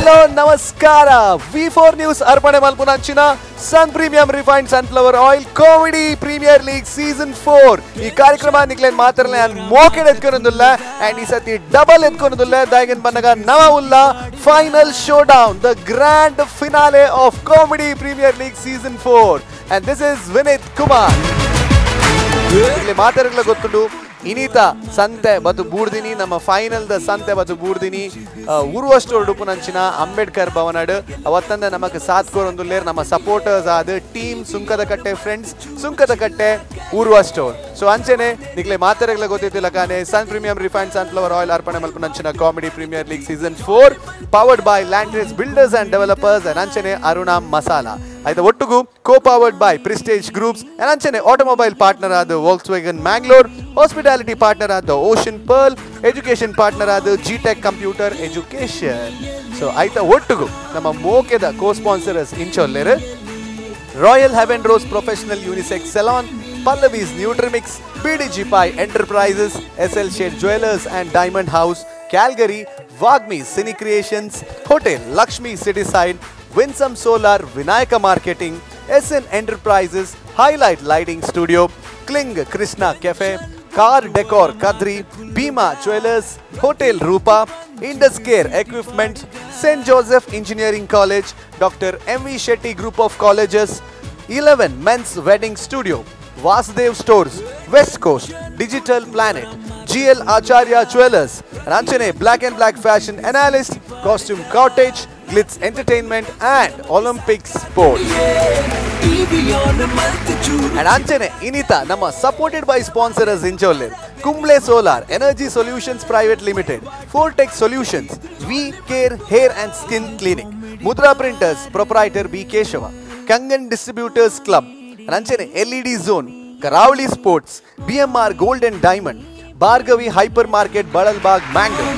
Hello, Namaskara. V4NEWS ಅರ್ಪಣೆ ಮಲ್ಪುನಂಚಿನ sun premium refined sunflower oil comedy premier league season 4 ಈ ಕಾರ್ಯಕ್ರಮ ನಿಕ್ಲೇನ್ ಮಾತ್ರಲೆ ನಾನು ಮೋಕೆಡ್ ಎತ್ಕೊನೊಂದುಲ್ಲ ಅಂಡ್ ಈ ಸತಿ ಡಬಲ್ ಎತ್ಕೊನೊಂದುಲ್ಲ ದಾಯಗನ್ ಬಂದಾಗ ನವ ಉಲ್ಲ final showdown the grand finale of comedy premier league season 4 and this is Vinit Kumar. ಇಲ್ಲಿ ಮಾತಾಡಲ್ಲ ಗೊತ್ತುಂಟು ಇನೀತ ಸಂತೆ ಬತ್ತು ಬೂಡ್ದಿನಿ ನಮ್ಮ ಫೈನಲ್ ದ ಸಂತೆ ಬತ್ತು ಬೂಡ್ದಿನಿ ಉರ್ವ ಸ್ಟೋರ್ ಡುಪುನಂಚಿನ ಅಂಬೇಡ್ಕರ್ ಭವನಡ್ ಅವತ್ತಂದ ನಮಕ್ ಸಾಥ್ ಕೊರೊಂದುಲ್ಲೇರ್ ನಮ್ಮ ಸಪೋರ್ಟರ್ಸ್ ಆದ ಟೀಮ್ ಸುಂಕದ ಕಟ್ಟೆ ಫ್ರೆಂಡ್ಸ್ ಸುಂಕದ ಕಟ್ಟೆ ಉರ್ವ ಸ್ಟೋರ್ ಸೊ ಅಂಚೆನೆ ನಿಕ್ಲೆ ಮಾತಾಡಲ್ಲ ಗೊತ್ತಿತ್ತಿಲ್ಲ ಕಾನೆ sun premium refined sunflower oil ಅರ್ಪಣೆ ಮಲ್ಪುನಂಚಿನ comedy premier league season 4 powered by Land Trades builders and developers and ಅಂಚೆನೆ ಅರುಣ ಮಸಾಲಾ ಐದ ಒಟ್ಟುಗು co-powered by Prestige Groups and ಅಂಚನೆ ಆಟೋಮೊಬೈಲ್ ಪಾರ್ಟ್ನರ್ ಆದ Volkswagen Mangalore, hospitality partner ಆದ Ocean Pearl, education partner ಆದ G-Tech Computer Education. So ಐತ ಒಟ್ಟುಗು ನಮ್ಮ ಮೋಕೆದ co-sponsors ಇಂಚೊಲ್ಲೆರ್ Royal Heaven Rose Professional Unisex Salon, Pallavi's Nutrimix, BDG Pi Enterprises, SL Shade Jewelers and Diamond House, Calgary, Vagmi Cine Creations, Hotel Lakshmi Cityside, Winsome Solar, Vinayaka Marketing, SN Enterprises, Highlight Lighting Studio, Kling Krishna Cafe, Car Decor Kadri, Bima Jewelers, Hotel Rupa, Indus Care Equipment, St. Joseph Engineering College, Dr. M.V. Shetty Group of Colleges, 11 Men's Wedding Studio, Vasudev Stores, West Coast, Digital Planet, GL Acharya Jewelers, Ranchane Black and Black Fashion Analyst, Costume Cottage, Glitz Entertainment and Olympic Sports. And Anchane Inita Nama supported by sponsors in Joller, Kumble Solar, Energy Solutions Private Limited, Fortech Solutions, V Care Hair and Skin Clinic, Mudra Printers, Proprietor B. Keshava, Kangan Distributors Club, Ranchane LED Zone, Karavali Sports, BMR Gold and Diamond, Bhargavi Hypermarket, Badalbag, Mangalore.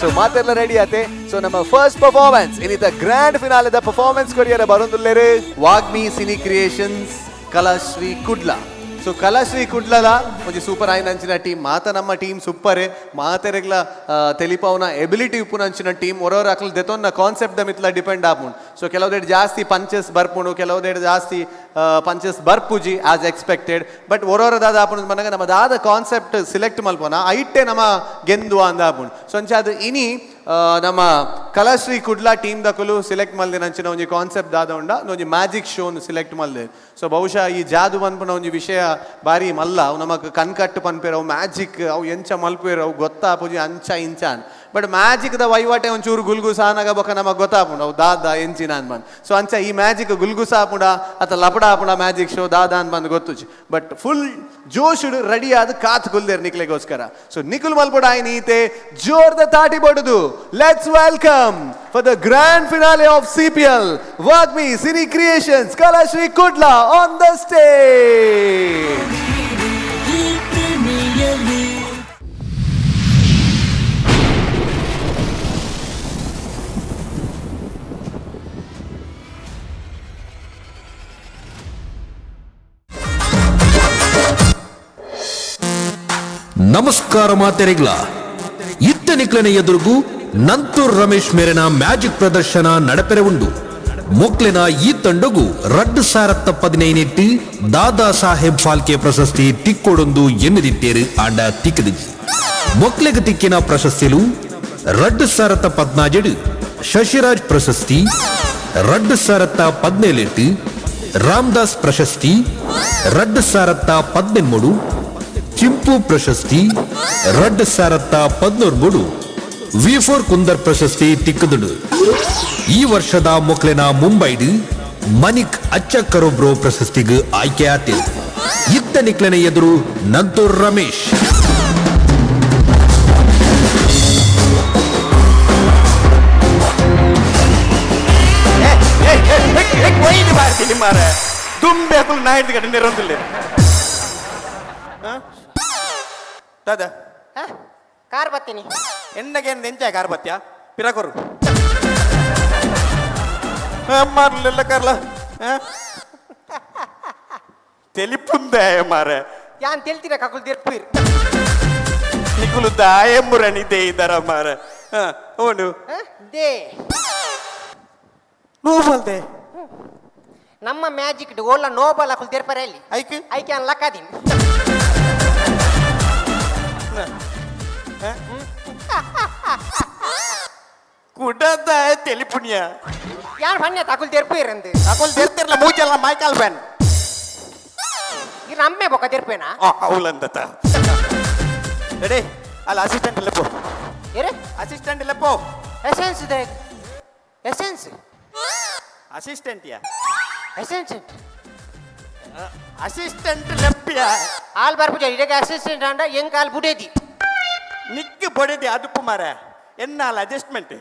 So ಮಾತೆಲ್ಲ ready ಆತೆ so ನಮ್ಮ first performance ಇನ್ನಿತ grand finale ದ performance ಕೊರಿಯರ ಬರೋದುಲ್ಲೇರೆ Vagmi cine creations Kalashri Kudla so Kalashri ಕುಡ್ಲಲ ಒಂಜಿ super ಆಯ್ನ ಅಂಚಿನ ಟೀಮ್ ಮಾತ ನಮ್ಮ ಟೀಮ್ ಸೂಪರ್ ಮಾತೆರೆಗ್ಲ ತೆಲಿಪವನ ಎಬಿಲಿಟಿ ಉಪ್ಪುನಂಚಿನ ಟೀಮ್ ಒರವರ ಅಕ್ಲ ದೆತೊನ್ನ ಕಾನ್ಸೆಪ್ಟ್ ದ ಮಿತ್ಲ ಡಿಪೆಂಡ್ ಆಪುಂಡು ಸೊ ಕೆಲವುದೇಡ್ ಜಾಸ್ತಿ ಪಂಚಸ್ ಬರ್ಪುಂಡು ಕೆಲವುದೇಡ್ ಜಾಸ್ತಿ ಪಂಚಸ್ ಬರ್ಪುಜಿ ಆಸ್ ಎಕ್ಸ್ಪೆಕ್ಟೆಡ್ ಬಟ್ ಒರವರ ದಾದ ಆಪುಂಡು ಬಂದಾಗ ನಮ್ಮ ದಾದ ಕಾನ್ಸೆಪ್ಟ್ ಸಿಲೆಕ್ಟ್ ಮಲ್ಪೋನ ಐಟೆ ನಮ್ಮ ಗೆಂದು ಅಂದ ಆಪುಂಡು ಸೊ ಅಂಚ ಅದು ಇನಿ ನಮ್ಮ ಕಲಾಶ್ರೀ ಕುಡ್ಲಾ ಟೀಮ್ ದಕಲು ಸಿಲೆಕ್ಟ್ ಮಲ್ದೆ ನಂಚಿನ ಒಂಜಿ ಕಾನ್ಸೆಪ್ಟ್ ದಾದ ಉಂಡ ಒಂಜಿ ಮ್ಯಾಜಿಕ್ ಶೋನು ಸಿಲೆಕ್ಟ್ ಮಲ್ದೆ ಸೊ ಬಹುಶಃ ಈ ಜಾದು ಪನ್ಪುನ ಒಂಜಿ ವಿಷಯ ಬಾರಿ ಮಲ್ಲ ಅವು ನಮಕ್ ಕಣ್ಕಟ್ಟು ಪನ್ಪೇರು ಅವು ಮ್ಯಾಜಿಕ್ ಅವು ಎಂಚ ಮಲ್ಪೇರು ಅವು ಗೊತ್ತಾಪುಜಿ ಅಂಚ ಇಂಚಾನ್ ಬಟ್ ಮ್ಯಾಜಿಕ್ ದ ವಹಿವಾಟೆ ಒಂಚೂರು ಗುಲ್ಗುಸಾನಾಗ ಬೊಕ ನಮಗ್ ಗೊತ್ತಾಪುಂಡು ಅವು ದಾದ ಎಂಚಿನ ಅನ್ಬಂದ್ ಸೊ ಅಂಚ ಈ ಮ್ಯಾಜಿಕ್ ಗುಲ್ಗುಸಾಪುಂಡ ಅಥವಾ ಲಪಡ ಆಪುಂಡ ಮ್ಯಾಜಿಕ್ ಶೋ ದಾದ ಅನ್ಬಂದ್ ಗೊತ್ತುಜಿ ಬಟ್ ಫುಲ್ ಜೋಶುಡು ರೆಡಿ ಆದ ಕಾತ್ ಕುಲ್ದೇರ್ ನಿಕ್ಲೆಗೋಸ್ಕರ ಸೊ ನಿಖುಲ್ ಮಲ್ಪುಡ ಆಯ್ನೀತೆ ಜೋರ್ದ ತಾಟಿ ಬಡುದು let's welcome for the grand finale of CPL Vagmi Cine Creations Kalashree Kudla on the stage. ನಮಸ್ಕಾರ ಮಾತೆರೆಗ್ಲ ಇತ್ತ ನಿಕ್ಲನ ಎದುರುಗು ನಂತೂರ್ ರಮೇಶ್ ಮೇರೆನ ಮ್ಯಾಜಿಕ್ ಪ್ರದರ್ಶನ ನಡಪೆರೆ ಉಂಡು ಮೊಕ್ಲೆನ ಈ ತಂಡಗು 2015 ದಾದಾ ಸಾಹೇಬ್ ಫಾಲ್ಕೆ ಪ್ರಶಸ್ತಿ ತಿಕ್ಕೊಡೊಂದು ಎನ್ನುದಿತ್ತೇರು ಆಂಡ ತಿಕ್ಕದಿಜಿ ಮೊಕ್ಲೆಗ ತಿಕ್ಕಿನ ಪ್ರಶಸ್ತಿಲು 2017 ಶಶಿರಾಜ್ ಪ್ರಶಸ್ತಿ 2017 ರಾಮದಾಸ್ ಪ್ರಶಸ್ತಿ 2013 ಚಿಂಪು ಪ್ರಶಸ್ತಿ 2013 V4 ಕುಂದರ್ ಪ್ರಶಸ್ತಿ ತಿಕ್ಕದುಡು ಈ ವರ್ಷದ ಮೊಕ್ಲೆನ ಮುಂಬೈಡ್ ಮನಿಕ್ ಅಚ್ಚಕ್ಕರೊಬ್ರೋ ಪ್ರಶಸ್ತಿಗೆ ಆಯ್ಕೆ ಆತೆ ಇತ್ತ ನಿಕ್ಲೆನ ಎದುರು ನಂತೂರ್ ರಮೇಶ್ दादा कार बत्ತೀನಿ ಎನ್ನಗೇನು ಎಂಜ ಕಾರ್ ಬತ್ತ್ಯಾ ಪಿರಕೊರು ಮಾರ್ಲೆಲ್ಲ ಕಾರ್ಲ తెలిపుందే మారే యాన్ తెలుతిరా కకుల్ తెర్పిర్ ನಿಖುಲು ದಾಯಂಬುರನಿ ದೇ ಇದ್ದಾರ ಮಾರ ಓನು ದೇ ನೋಬಲ್ ದೇ ನಮ್ಮ ಮ್ಯಾಜಿಕ್ ಓಲ್ಲ ನೋಬಲ್ ಹಾಕಲ್ ತೆರ್ಪರೆ ಅಲ್ಲಿ ಐಕೆ ಐಕೆ ಅನ್ ಲಕ್ಕದಿನ್ ಕುಡದ ತೆಲಿಪುಣ್ಯ ಯಾರು ಬನ್ನಿ ತಕುಲ್ ತೆರ್ಪೇರಂದು ಅಕೊಲ್ ತೆರ್ತಿರ್ಲ ಮೂಚಲ್ಲ ಮೈಕಲ್ ಬ್ಯಾನ್ ಈ ರಮ್ಮೆ ಬೊಕ್ಕ ತೆರ್ಪೇನಾ ಅವಲಂದತ ರೆಡಿ ಅಲ್ಲ ಅಸಿಸ್ಟೆಂಟ್ ಇಲ್ಲಪ್ಪೋ ಏರೆ ಅಸಿಸ್ಟೆಂಟ್ ಇಲ್ಲಪ್ಪೋ ಎಸೆನ್ಸ್ ದೇ ಎಸೆನ್ಸ್ ಅಸಿಸ್ಟೆಂಟ್ ಯಾ ಎಸೆನ್ಸ್ ಅಸಿಸ್ಟೆಂಟ್ ಲೆಪ್ಪಿಯ ಆಲ್ ಬರ್ಪುಜ ಇದಕ್ಕೆ ಅಸಿಸ್ಟೆಂಟ್ ಅಂಡ ಹೆಂಗ್ ಕಾಲ್ ಬುಡೇದಿ ನಿಕ್ಕೆ ಬಡಿದೆ ಅದುಪ್ಪು ಮಾರ ಎನ್ನಾಲ ಅಡ್ಜಸ್ಟ್ಮೆಂಟ್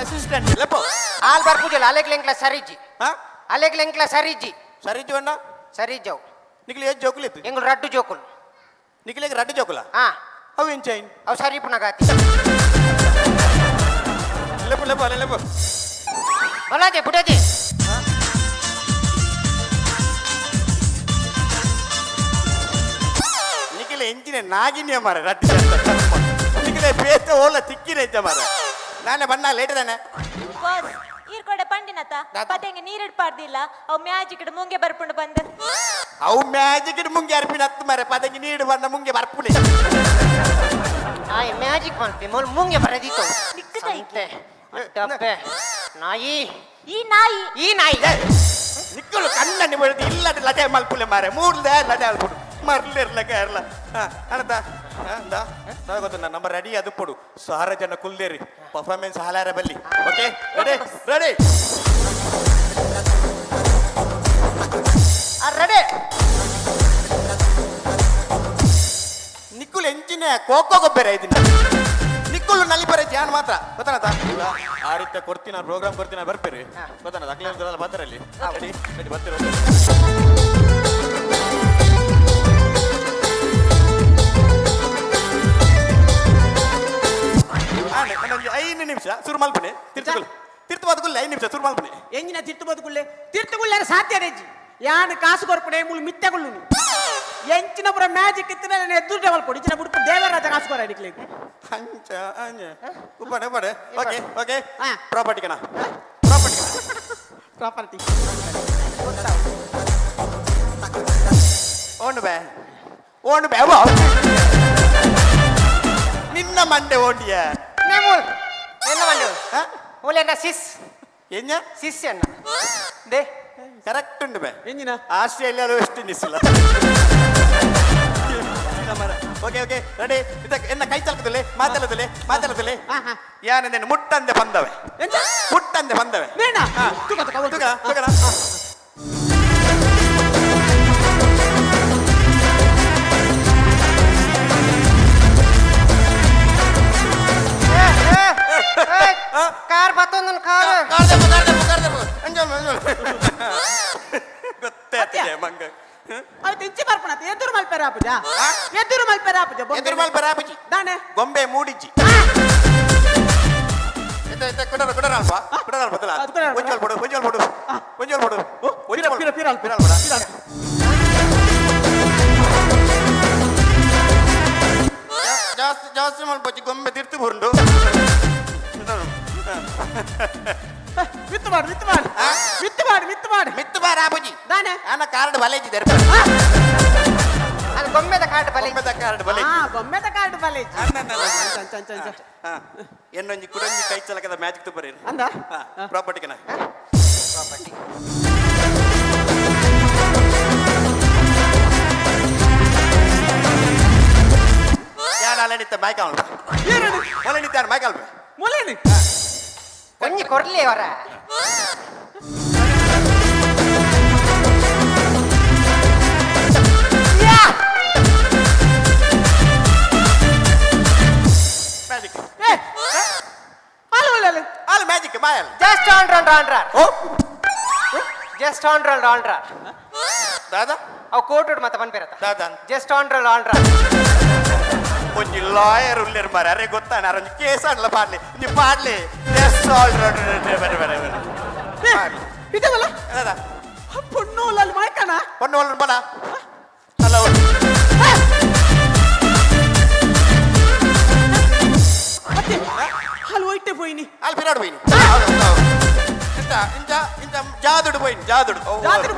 ಅಸಿಸ್ಟೆಂಟ್ ಇಲ್ಲಪ್ಪೋ ಆಲ್ ಬರ್ಪುಜ ಅಲೆಗ್ ಲೆಂಕ್ಲ ಸರಿಜಿ ಅಲೆಗ್ ಲೆಂಕ್ಲ ಸರಿಜಿ ಸರಿ ಜೋಣ್ಣ ಸರಿ ಜಾವ್ ನಿಕ್ಲಿ ಏಜ್ ಜೋಕುಲಿತ್ತು ಎಂಗುಲ್ ರಡ್ಡು ಜೋಕುಲ್ ನಿಕ್ಲಿಗೆ ರಡ್ಡು ಜೋಕುಲ ಹಾ ಅವು ಏನ್ ಚೈನ್ ಅವು ಸರಿ ಪುನಗಾತಿ ಲೆಪ್ಪು ಲೆಪ್ಪು ಅಲ್ಲ ಲೆಪ್ಪು ಬಲಾಜೆ ಬುಡೇದಿ ನಿಖಿಲೆ ಎಂಚಿನ ನಾಗಿನ್ಯ ಮಾರ ರಡ್ಡು ನಿಖಿಲೆ ಬೇತ ಓಲ ತಿಕ್ಕಿನ ಇದ್ದ ಮಾರ ನಾನೇ ಬಣ್ಣ ಲೇಟ್ ತಾನೆ ಈರ್ಕೊಡೆ ಪಂಡಿನತ ಪತೆಂಗೆ ನೀರಿಡ್ ಪಾಡ್ದಿಲ್ಲ ಅವ್ ಮ್ಯಾಜಿಕ್ ಮುಂಗೆ ಬರ್ಪುಂಡು ಬಂದ ಅವು ಮ್ಯಾಜಿಕ್ ಮುಂಗೆ ಅರ್ಪಿನ ಹತ್ತು ಮಾರೆ ಪದಕ್ಕೆ ನೀಡು ಬಂದ ಮುಂಗೆ ಬರ್ಪುಳಿ ನಾಯಿ ಮ್ಯಾಜಿಕ್ ಮಾಡ್ತಿ ಮೊಲ್ ಮುಂಗೆ ಬರದಿತ್ತು ನಿಕ್ಕದೈತೆ ಡಬ್ಬೆ ನಾಯಿ ಈ ನಾಯಿ ಈ ನಾಯಿ ನಿಕ್ಕಲು ಕಣ್ಣಲ್ಲಿ ಬಡಿದು ಇಲ್ಲದ ಲಡೆ ಮಲ್ಪುಲೆ ಮಾರೆ ಮೂರ್ಲೆ ಲಡೆ ಅಲ್ಬಿಡು ಮರ್ಲಿರ್ಲಕ ಇರ್ಲ ಅನಂತ ಗೊತ್ತ ನನ್ನ ನಂಬರ್ ರೆಡಿ ಅದು ಕೊಡು 6 ಜನ ಕುಲ್ದೇರಿ ಪರ್ಫಾರ್ಮೆನ್ಸ್ ಹಾಲಾರ ಬಲ್ಲಿ ಓಕೆ ರೆಡಿ ರೆಡಿ ರೆಡಿ ನಿಕ್ಕುಲು ಎಂಚಿನ ಕೋಕೋ ಗೊಬ್ಬರ ಇದನ್ನ ನಿಕ್ಕುಲು ನಲ್ಲಿ ಬರ ಜಾನ್ ಮಾತ್ರ ಗೊತ್ತಾನತ ಆ ರೀತಿ ಕೊಡ್ತೀನಿ ನಾನು ಪ್ರೋಗ್ರಾಮ್ ಕೊಡ್ತೀನಿ ಬರ್ಬೇರಿ ಗೊತ್ತಾನ ಅಕ್ಲೇಲ್ಲ ಬರ್ತಾರಲ್ಲಿ ರೆಡಿ ರೆಡಿ ಬರ್ತೀರಿ ನನಗೆ 5 ನಿಮಿಷ ಶುರು ಮಲ್ಪನೆ ತಿರ್ತು ಬದುಕುಲ್ಲ 5 ನಿಮಿಷ ಶುರು ಮಲ್ಪನೆ ಎಂಜಿನ ತಿರ್ತು ಬದುಕುಲ್ಲೆ ತಿರ್ತುಗುಳ್ಳಾರ ಸಾಧ್ಯ ರೇಜಿ ಯಾನ್ ಕಾಸು ಕೊರ್ಪಡೆ ಮುಳು ಮಿತ್ತೆಗುಳ್ಳು ಎಂಚಿನ ಪುರ ಮ್ಯಾಜಿಕ್ ಇತ್ತಿನ ಎದುರು ಮಲ್ಪೊಡು ಇಚ್ಚಿನ ಬುಡ್ಪು ದೇವರಾಜ ಕಾಸು ಕೊರ ಹಿಡಿಕ್ಲೆ ಅಂಚ ಅಂಜ ಉಪ್ಪಡೆ ಉಪ್ಪಡೆ ಓಕೆ ಓಕೆ ಹಾ. ಪ್ರಾಪರ್ಟಿ ಕಣ ಪ್ರಾಪರ್ಟಿ ಓಣು ಬೇ ನಿನ್ನ ಮಂಡೆ ಓಂಡಿಯ ನೇಮೂಲ್ ಎನ್ನ ಮಂಡೆ ಮೂಲೆನ್ನ ಸಿಸ್ ಎಂಜ ಸಿಸ್ ಎನ್ನ ದೇ ಕರೆಕ್ಟ್ ಉಂಡು ಬೇ ಎಂಜಿನ ಆಸ್ಟ್ರೇಲಿಯಾಲು ವೆಸ್ಟ್ ಇಂಡೀಸ್ ಇಲ್ಲ ಓಕೆ ಓಕೆ ರೆಡಿ ಎನ್ನ ಕೈ ಚಲ್ಕದಲೆ ಮಾತಾಡದಲೆ ಯಾನೆಂದೇನು ಮುಟ್ಟಂದೆ ಬಂದವೆ ಮುಟ್ಟಂದೆ ಬಂದವೆ ಬೇಡ ಹಾ. ತುಕ ತುಕ ತುಗ, ತುಗನ. ಕಾರ್ ಬತ್ತೊಂದು ಕಾರ್ ಗೊತ್ತೇ ಆಗ್ತಿದೆ ಮಂಗ ಅದು ಇಂಚಿ ಬರ್ಪಣತೆ ಎದುರು ಮಲ್ಪೆರ ಆಪುಜ ಎದುರು ಮಲ್ಪೆರ ಆಪುಜ ಎದುರು ಮಲ್ ಬರಾಪುಜಿ ದಾನೆ ಗೊಂಬೆ ಮೂಡಿಜ್ಜಿ ಕುಡರ ಬದಲ ಅದು ಕೊಡರ. ಒಂಜೋಲ್ ಪಡು ಪಿರಲ್ ಜಾಸ್ತಿ ಮಲ್ಪಚ್ಚಿ ಗೊಂಬೆ ತಿರ್ತು ಬುರುಂಡು ವಿತ್ತು ಮಾಡು ಮಿತ್ತು ಬಾರ ಆಪುಜಿ ದಾನೆ ಅನ್ನ ಕಾರ್ಡ್ ಬಲೇಜಿ ಅದು ಗೊಂಬೆದ ಕಾಟ್ ಬಲಿ ಕಾರ್ಡ್ ಬಲೇಜಿ ಬೊಮ್ಮೆದ ಕಾರ್ಡ್ ಬಲೆ ಎನ್ನೊಂಜಿ ಕುಡಂಜಿ ಕೈ ಚಲಕದ ಮ್ಯಾಜಿಕ್ ತುಪ್ಪರಿ ಅಂದ ಪ್ರಾಪರ್ಟಿ ಕನ ಪ್ರಾಪರ್ಟಿ ಯಾರು ನಿಂತ ಮೈಕಾಲ್ ಮೊಲೆ ನಿಂತ ಮೈಕಾಲ್ ಮುಲೇನಿ ಕೊಂಚ ಕೊರ್ಲಿ ಅವರ ಮ್ಯಾಜಿಕ್ ಅಲ್ಲ ಆಲ್ ಮ್ಯಾಜಿಕ್ ಮಾಯಲ್ ಜಸ್ಟ್ ಆಂಡ್ರಾರ್ ಓ ಜಸ್ಟ್ ಆಂಡ್ರಾರ್ ದಾದಾ ಅವು ಕೋಟುಡ್ ಮತ್ತೆ ಬಂದ್ಬಿರತ್ತ ದಾದಾ ಜಸ್ಟ್ ಆಂಡ್ರಾರ್ ಒಂಜಿ ಲಾಯರ್ ಉಳ್ಳೇರು ಮಾರ ಅರೆ ಗೊತ್ತಾನ ಅರೊಂಜಿ ಕೇಸ್ ಆಡ್ಲ ಪಾಡ್ಲಿ ನೀ ಪಾಡ್ಲಿ ಜಸ್ಟ್ ಆಲ್ ಬರೆ ಇದವಲ್ಲ ದಾದಾ ಪೊಣ್ಣು ಅಲ್ಲಿ ಮಾಡ್ಕಣ பொண்ணு பணா நல்லா ಮಲ್ಪಿರಾಡು ಹೋಯ್ನಿ ಇಂಚ ಇಂಚ ಜಾದುಡು ಹೋಯ್ನಿ ಜಾದುಡು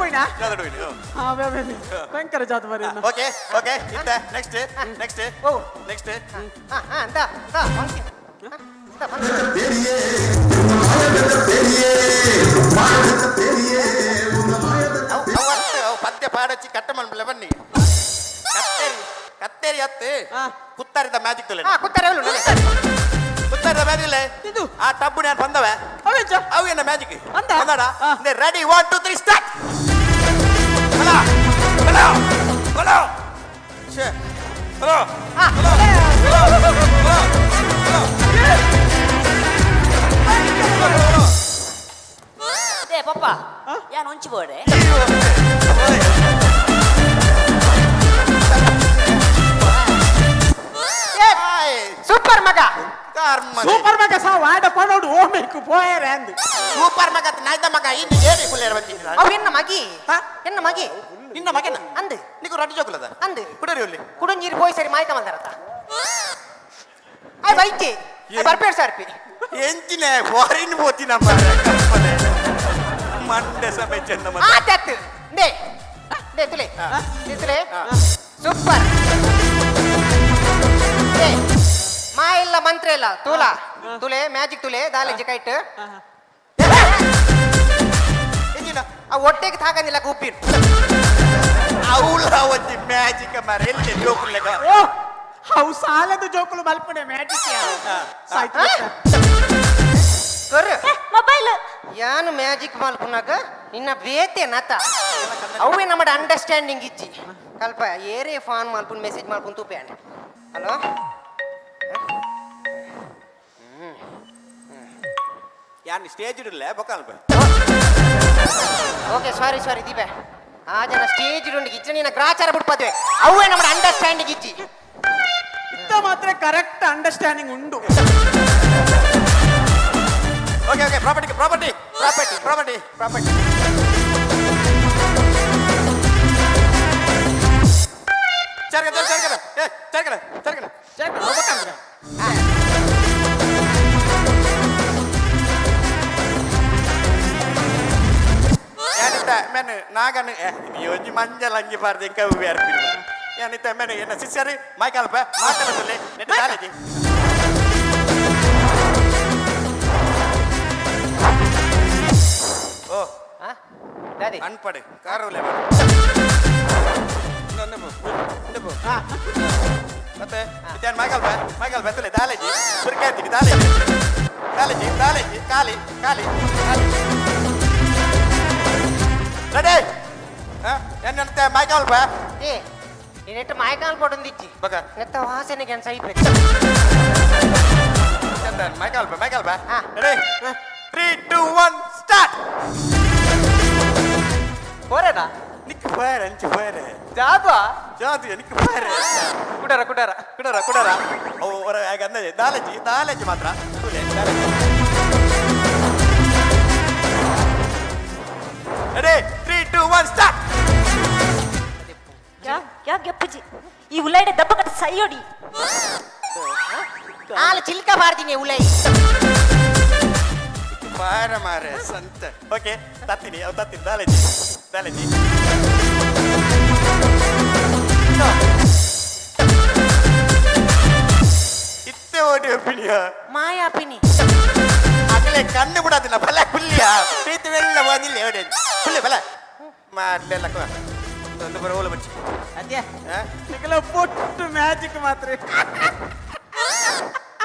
ಹೋಯ್ನಾ ಜಾದುಡು ಹೋಯ್ನಿ ಭಯಂಕರ ಜಾದು ಬರೀ ಓಕೆ ಓಕೆ ಇಂತ ನೆಕ್ಸ್ಟ್ ನೆಕ್ಸ್ಟ್ ನೆಕ್ಸ್ಟ್ ಅಂತ ಪದ್ಯ ಪಾಡಚ್ಚಿ ಕಟ್ಟ ಮನ್ಬಿಲ್ಲ ಬನ್ನಿ ಕತ್ತೇರಿ ಕತ್ತೇರಿ ಅತ್ತು ಕುತ್ತಾರಿದ ಮ್ಯಾಜಿಕ್ ತೊಲೆ ಕುತ್ತಾರಿದ ಮ್ಯಾಜಿಕ್ ಇದು ಆ ಟಬ್ಬು ನಾನು ಬಂದವೆ ಅವು ಏನ ಮ್ಯಾಜಿಕ್ ಅಂದಾಡ ready 1 2 3 start hello hello hello ಛೇ ಹಲೋ ಅದೇ ಪಪ್ಪ ಯಾನ್ ಒಂಚಿ ಬೋಡೆ ಸೂಪರ್ ಮಗ ಸೂಪರ್ ಮಗ ಸಾ ವಾಡ ಪಡೋಡು ಓಮೇಕು ಪೋಯರೆ ಅಂದು ಸೂಪರ್ ಮಗ ನಾಯ್ದ ಮಗ ಇನ್ನು ಏರಿ ಕುಲ್ಲೇರ ಬಂದಿನಿ ಅವು ಎನ್ನ ಮಗಿ ಎನ್ನ ಮಗಿ ನಿನ್ನ ಮಗನ ಅಂದು ನಿಗೂ ರಡ್ಡಿ ಜೋಕುಲದ ಅಂದು ಕುಡರಿ ಅಲ್ಲಿ ಕುಡಂಜೀರಿ ಪೋಯ್ ಸರಿ ಮಾಯ್ಕ ಮಂದರತ ಆಯ್ ಬೈಕೆ ಬರ್ಪೇಡ್ ಸರ್ಪಿ ಎಂಚಿನ ಫಾರಿನ್ ಹೋತಿ ನಮ್ಮ ಕಲ್ಪನೆ ಮಂಡೆ ಸಭೆ ಚೆನ್ನ ಮತ್ತೆ ಆತತ್ತು ದೇ ದೇ ತುಲೆ ತುಲೆ ಸೂಪರ್ ದೇ ಮಾ ಇಲ್ಲ ಮಂತ್ರ ಇಲ್ಲ ತೂಲ ತುಲೆ ಮ್ಯಾಜಿಕ್ ತುಲೆ ದಾಲೇಜಿ ಕೈಟ್ ಎಂಚಿನ ಆ ಹೊಟ್ಟೆಗೆ ತಾಕಂದಿಲ್ಲ ಉಪ್ಪಿರು ಅವಳ ಅವತ್ತಿ ಮ್ಯಾಜಿಕ್ ಮಾರ ಎಲ್ಲಿ ಜೋಕುಲೆಗ ಓ ಹೌ ಸಾಲದ ಜೋಕುಲು ಮಲ್ಪನೆ ಮ್ಯಾಜಿಕ್ ಸಾಯ್ತು ಕರ್ ಮೊಬೈಲ್ ಯಾನು ಮ್ಯಾಜಿಕ್ ಮಲ್ಪುನಾಗ ನಿನ್ನ ಬೇತೆ ನತ ಅವೇ ನಮ್ಮ ಅಂಡರ್ಸ್ಟ್ಯಾಂಡಿಂಗ್ ಇಜ್ಜಿ ಕಲ್ಪ ಏರೇ ಫೋನ್ ಮಲ್ಪುನ್ ಮೆಸೇಜ್ ಮಲ್ಪುನ್ ತೂಪೆ ಹಲೋ ಯಾನ್ ಸ್ಟೇಜ್ ಇಡಲ್ಲ ಬೊಕಲ್ಪ ಓಕೆ ಸಾರಿ ಸಾರಿ ದೀಪೆ ಆ ಜನ ಸ್ಟೇಜ್ ಇಡೊಂಡಿಗೆ ಇಜ್ಜ ನಿನ್ನ ಗ್ರಾಚಾರ ಬಿಡ್ಪದ್ವೆ ಅವೇ ನಮ್ಮ ಅಂಡರ್ಸ್ಟ್ಯಾಂಡಿಂಗ್ ಇಜ್ಜಿ ಇತ್ತ ಮಾತ್ರ ಕರೆಕ್ಟ್ ಅಂಡರ್ಸ್ಟ್ಯಾಂಡಿಂಗ್ ಉಂಡು okay okay property property property property property ಚರ್ಗದ ಚರ್ಗದ ಏ ಚರ್ಗದ ಚರ್ಗದ ಚೆಕ್ ಹೋಗಬೇಕಂದ್ರೆ ಯಾನಿತ್ತ ಮೆನು ನಾಗನ ನೀವು ಒಂಜಿ ಮಂಜಲ್ ಅಂಗಿ ಪಾರ್ದು ಎಂಕ ಹೂವಿ ಅರ್ಪಿಲ್ಲ ಯಾನಿತ್ತ ಮೆನು ಏನ ಸಿಸ್ಸರಿ ಮೈಕಲ್ಪ ಮಾತಾಡದಲ್ಲಿ ನೆಟ್ಟ ಕಾಲೇಜಿ ಓ ದಾದಿ ಅನ್ಪಡೆ ಕಾರುಲೆ ಮತ್ತೆ ಇತ್ಯಾನ್ ಮೈಕಲ್ಪ ಮೈಕಲ್ಪ ಎತ್ತಲೆ ದಾಲೇಜಿ ಸುರ್ಕಾಯ್ತೀನಿ ದಾಲೇಜಿ ದಾಲೇಜಿ ದಾಲೇಜಿ ಕಾಲಿ ಕಾಲಿ ಕಾಲಿ ರೆಡಿ ಏನಂತ ಮೈಕಲ್ಪ ಏ ಇನ್ನೆಟ್ಟು ಮಾಯ್ಕಾಲ್ ಪೊಡೊಂದಿಜ್ಜಿ ಬಗ ನೆತ್ತ ವಾಸನೆಗೆ ಅನ್ಸ ಐಪೆ ಮೈಕಲ್ಪ ಮೈಕಲ್ಪ ಹಾ. ರೆಡಿ 3 2 1 ಸ್ಟಾರ್ಟ್ ಹೋರೇನಾ ನಿಕ್ ಫೈರ್ ಅಂಚಿ ಫೈರ್ ಜಾಬಾ ಜಾದು ನಿಕ್ ಫೈರ್ ಕುಡರ ಕುಡರ ಕುಡರ ಕುಡರ ಓ ಒರ ಆಗ ಅಂದೆ ದಾಲೇಜಿ ದಾಲೇಜಿ ಮಾತ್ರ ತುಲೆ ದಾಲೇಜಿ ರೆಡಿ 3 2 1 ಸ್ಟಾರ್ಟ್ ಯಾ ಗೆಪ್ಪುಜಿ ಈ ಉಳ್ಳಾಡೆ ದಬ್ಬ ಕಟ್ಟ ಸೈಯೊಡಿ ಆಲ ಚಿಲ್ಕ ಬಾರ್ದಿನಿ ಉಳೈ ಫೈರ್ ಮಾರೆ ಸಂತ ಓಕೆ ತತ್ತೀನಿ ಅವ್ ತತ್ತೀನಿ ದಾಲೇಜಿ ದಾಲೇಜಿ ಇತ್ತೆ ಓಡಿ ಒಪ್ಪಿನಿಯ ಮಾಯಾ ಪಿನಿ ಆಗಲೇ ಕಣ್ಣು ಬಿಡೋದಿಲ್ಲ ಬಲ ಕುಲ್ಲಿಯ ಪ್ರೀತಿ ಎಲ್ಲ ಬಂದಿಲ್ಲ ಓಡಿ ಕುಲ್ಲಿ ಬಲ ಮಾಡ್ಲೆಲ್ಲ ಒಂದು ಬರ ಓಲ ಬಚ್ಚಿ ಅದ್ಯಾ ನಿಕಲ ಪೊಟ್ಟು ಮ್ಯಾಜಿಕ್ ಮಾತ್ರ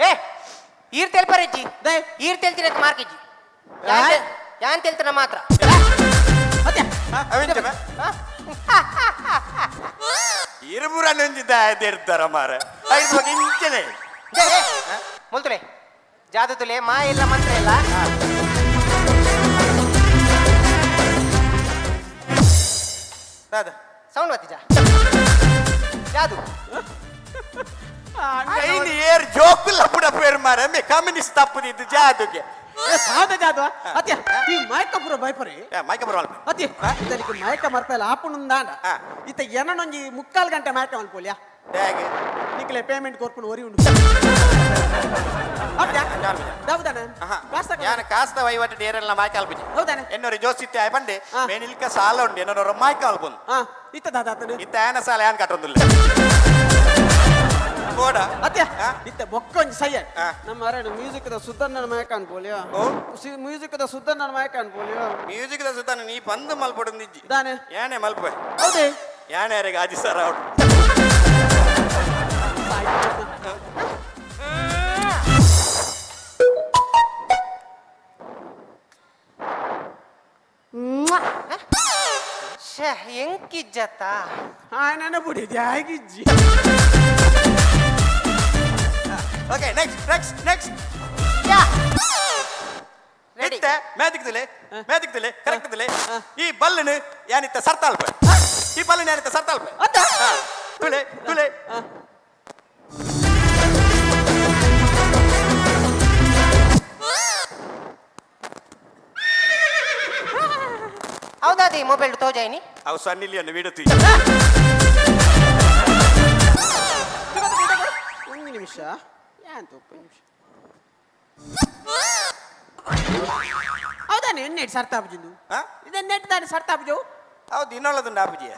ಏ ಈರ್ ತೆಲ್ಪರೆಜ್ಜಿ ಈರ್ ತೆಲ್ತಿರಕ ಮಾರ್ಕೆಜ್ಜಿ ಯಾನ್ ತೆಲ್ತಿನ ಮಾತ್ರ ಅವಿಂಚ ಇರುಬುರ ನಂಜಿದ್ದ ಇರ್ತಾರ ಮಾರ ಐದು ಬಗ್ಗೆ ಇಂಚನೆ ಮುಲ್ತುಲೆ ಜಾದು ತುಲೆ ಮಾ ಇಲ್ಲ ಮಂತ್ರ ಇಲ್ಲ ಸೌಂಡ್ ಬತ್ತಿಜ ಜಾದು ಐದು ಏರ್ ಜೋಕುಲ್ಲ ಪುಡ ಪೇರು ಮಾರ ಮೇ ಕಮ್ಯುನಿಸ್ಟ್ ತಪ್ಪದಿದ್ದು ಜಾದುಗೆ ಸಾದ ಜಾದು ಅತ್ಯ ಈ ಮೈಕ ಪುರ ಬೈಪರಿ ಮೈಕ ಬರವಲ್ಲ ಅತ್ಯ ಇದಕ್ಕೆ ಮೈಕ ಮರ್ಪಲ್ಲ ಆಪುನುಂದಾಂಡ ಇತ ಏನನೊಂಜಿ 3/4 ಗಂಟೆ ಮೈಕ ಮಲ್ಪೋಲ್ಯಾ ಹೇಗೆ ನಿಕ್ಲೆ ಪೇಮೆಂಟ್ ಕೊರ್ಪುಡು ಒರಿ ಉಂಡು ಹೌದಾನೆ ഞാൻ കാസ്ത വൈവാട്ട് ഡേരെല്ലാം മായ്ക്കാൽപ്പിച്ചു ಹೌದಾನೆ എന്നൊരു ജോസിത്തെ ആയ പണ്ട് മേനിൽക്ക സാല ഉണ്ട് എന്നൊരു മായ്ക്കാൽപ്പൊന്നു ಇತ್ತ ದಾದಾತನು ഇത്ത ആന സാല ഞാൻ കട്ടൊന്നുമില്ല പോടാ ಅತ್ಯ ಇತ್ತ ಬೊಕ್ಕ ಒಂಜಿ ಸಯ್ಯ ನಮ್ಮ ಅರಡು ಮ್ಯೂಸಿಕ್ ದ ಸುದ್ದನ್ನ ಮಾಯಕ ಅನ್ಪೋಲಿಯೋ ಮ್ಯೂಸಿಕ್ ದ ಸುದ್ದನ್ನ ಮಾಯಕ ಅನ್ಪೋಲಿಯೋ ಮ್ಯೂಸಿಕ್ ದ ಸುದ್ದಾನ ನೀ ಪಂದು ಮಲ್ಪೊಡು ನಿಜ್ಜಿ ದಾನೆ ಯಾನೆ ಮಲ್ಪೆ ಹೌದೇ ಯಾನೆ ಯಾರಿಗೆ ಆಜಿ ಸರ್ ಔಟ್ ಎಂಕಿಜ್ಜತ್ತ ನನ್ನ ಬುಡಿದ್ಯಾ ಆಗಿಜ್ಜಿ ಓಕೆ ನೆಕ್ಸ್ಟ್ ರೆಡಿ ಮ್ಯಾಜಿಕ್ ದಿಲೆ ಕರೆಕ್ಟ್ ದಿಲೆ ಈ ಬಲ್ಲನು ಯಾನಿತ್ತ ಸರ್ತಾಲ್ಪ ಈ ಬಲ್ಲನು ಯಾನಿತ್ತ ಸರ್ತಾಲ್ಪ ತುಲೆ ಹೌದಾದಿ ಮೊಬೈಲ್ ತೋಜಾಯಿನಿ ಅವು ಸನ್ನಿಲಿಯನ್ನು ಬಿಡುತ್ತಿ ಒಂದು ನಿಮಿಷ ಯಾಂತ ನಿಮಿಷ ಹೌದಾನೆ ನೆಟ್ ಸರ್ತಾಪುಜಿಂದು ಇದೆ ನೆಟ್ ತಾನೆ ಸರ್ತಾಪುಜು ಹೌದು ಇನ್ನೊಳ್ಳದುಂಡು ಆಪುಜಿ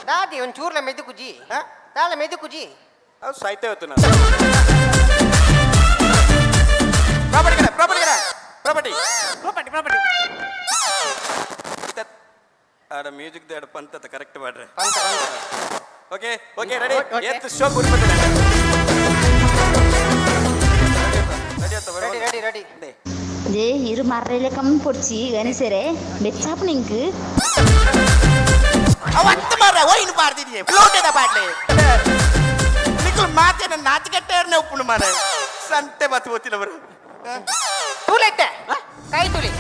ದಾದಿ ಒಂದು ಚೂರ್ಲ ಮೆದುಕುಜಿ ತಾಳ ಮೆದುಕುಜಿ ಅವು ಸಾಯ್ತೇ ಹೊತ್ತು ನಾನು ಪ್ರಾಪರ್ಟಿ ಆಡ ಮ್ಯೂಸಿಕ್ ದ ಪಂತ ಕರೆಕ್ಟ್ ಮಾಡ್ರೆ ಓಕೆ ರೆಡಿ ಎತ್ತು ಶೋ ಗುರುಪತಿ ready je hiru marrele kam porci gani sere betchap ningku ಅವತ್ತು ಮಾರ ಓಯ್ನು ಪಾಡ್ದಿದ್ಯೆ ಫ್ಲೋಟ್ ಎದ ಪಾಡ್ಲೆ ನಿಕಲ್ ಮಾತೆ ನನ್ನ ನಾಚಿಕೆಟ್ಟೇರ್ನೆ ಉಪ್ಪುನು ಮಾರೆ ಸಂತೆ ಬತ್ತು ಗೊತ್ತಿನವರು ತೂಲೆಟ್ಟೆ ಕೈ ತುಲಿ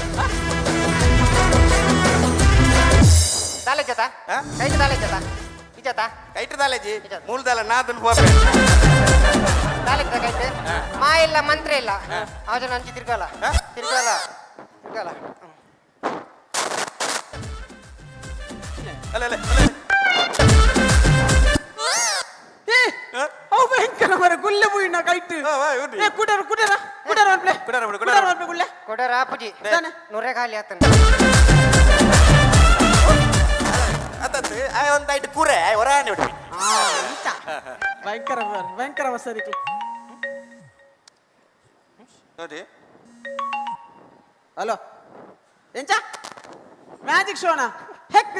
ತಾಲೆ ಜತ ಕೈಟ್ ತಾಲೆ ಜತ ಇಜತ ಕೈಟ್ ತಾಲೆಜಿ ಮೂಲ ತಾಲೆ ನಾದನ್ ಹೋಗ್ಬೇ ತಾಲೆ ಕೈಟ್ ಮಾ ಇಲ್ಲ ಮಂತ್ರ ಇಲ್ಲ ಆಜನ ಅಂಚಿ ತಿರ್ಗಲ ಅಲ್ಲ ಅವು ಭಯಂಕರ ಮರ ಗುಲ್ಲೆ ಬೂಯಿನ ಕೈಟ್ ಕುಡರ ಗುಲ್ಲೆ ಕೊಡರ ಆಪುಜಿ ನೂರೇ ಖಾಲಿ ಆತನ ಅದತ್ತು ಒಂದಾಯ್ತು ಕೂರೆ ಹೊರಾನೆ ಬಿಟ್ಟು ಭಯಂಕರ ಸರಿ ನೋಡಿ ಹಲೋ ಎಂಚ ಮ್ಯಾಜಿಕ್ ಶೋನ ಹೆಕ್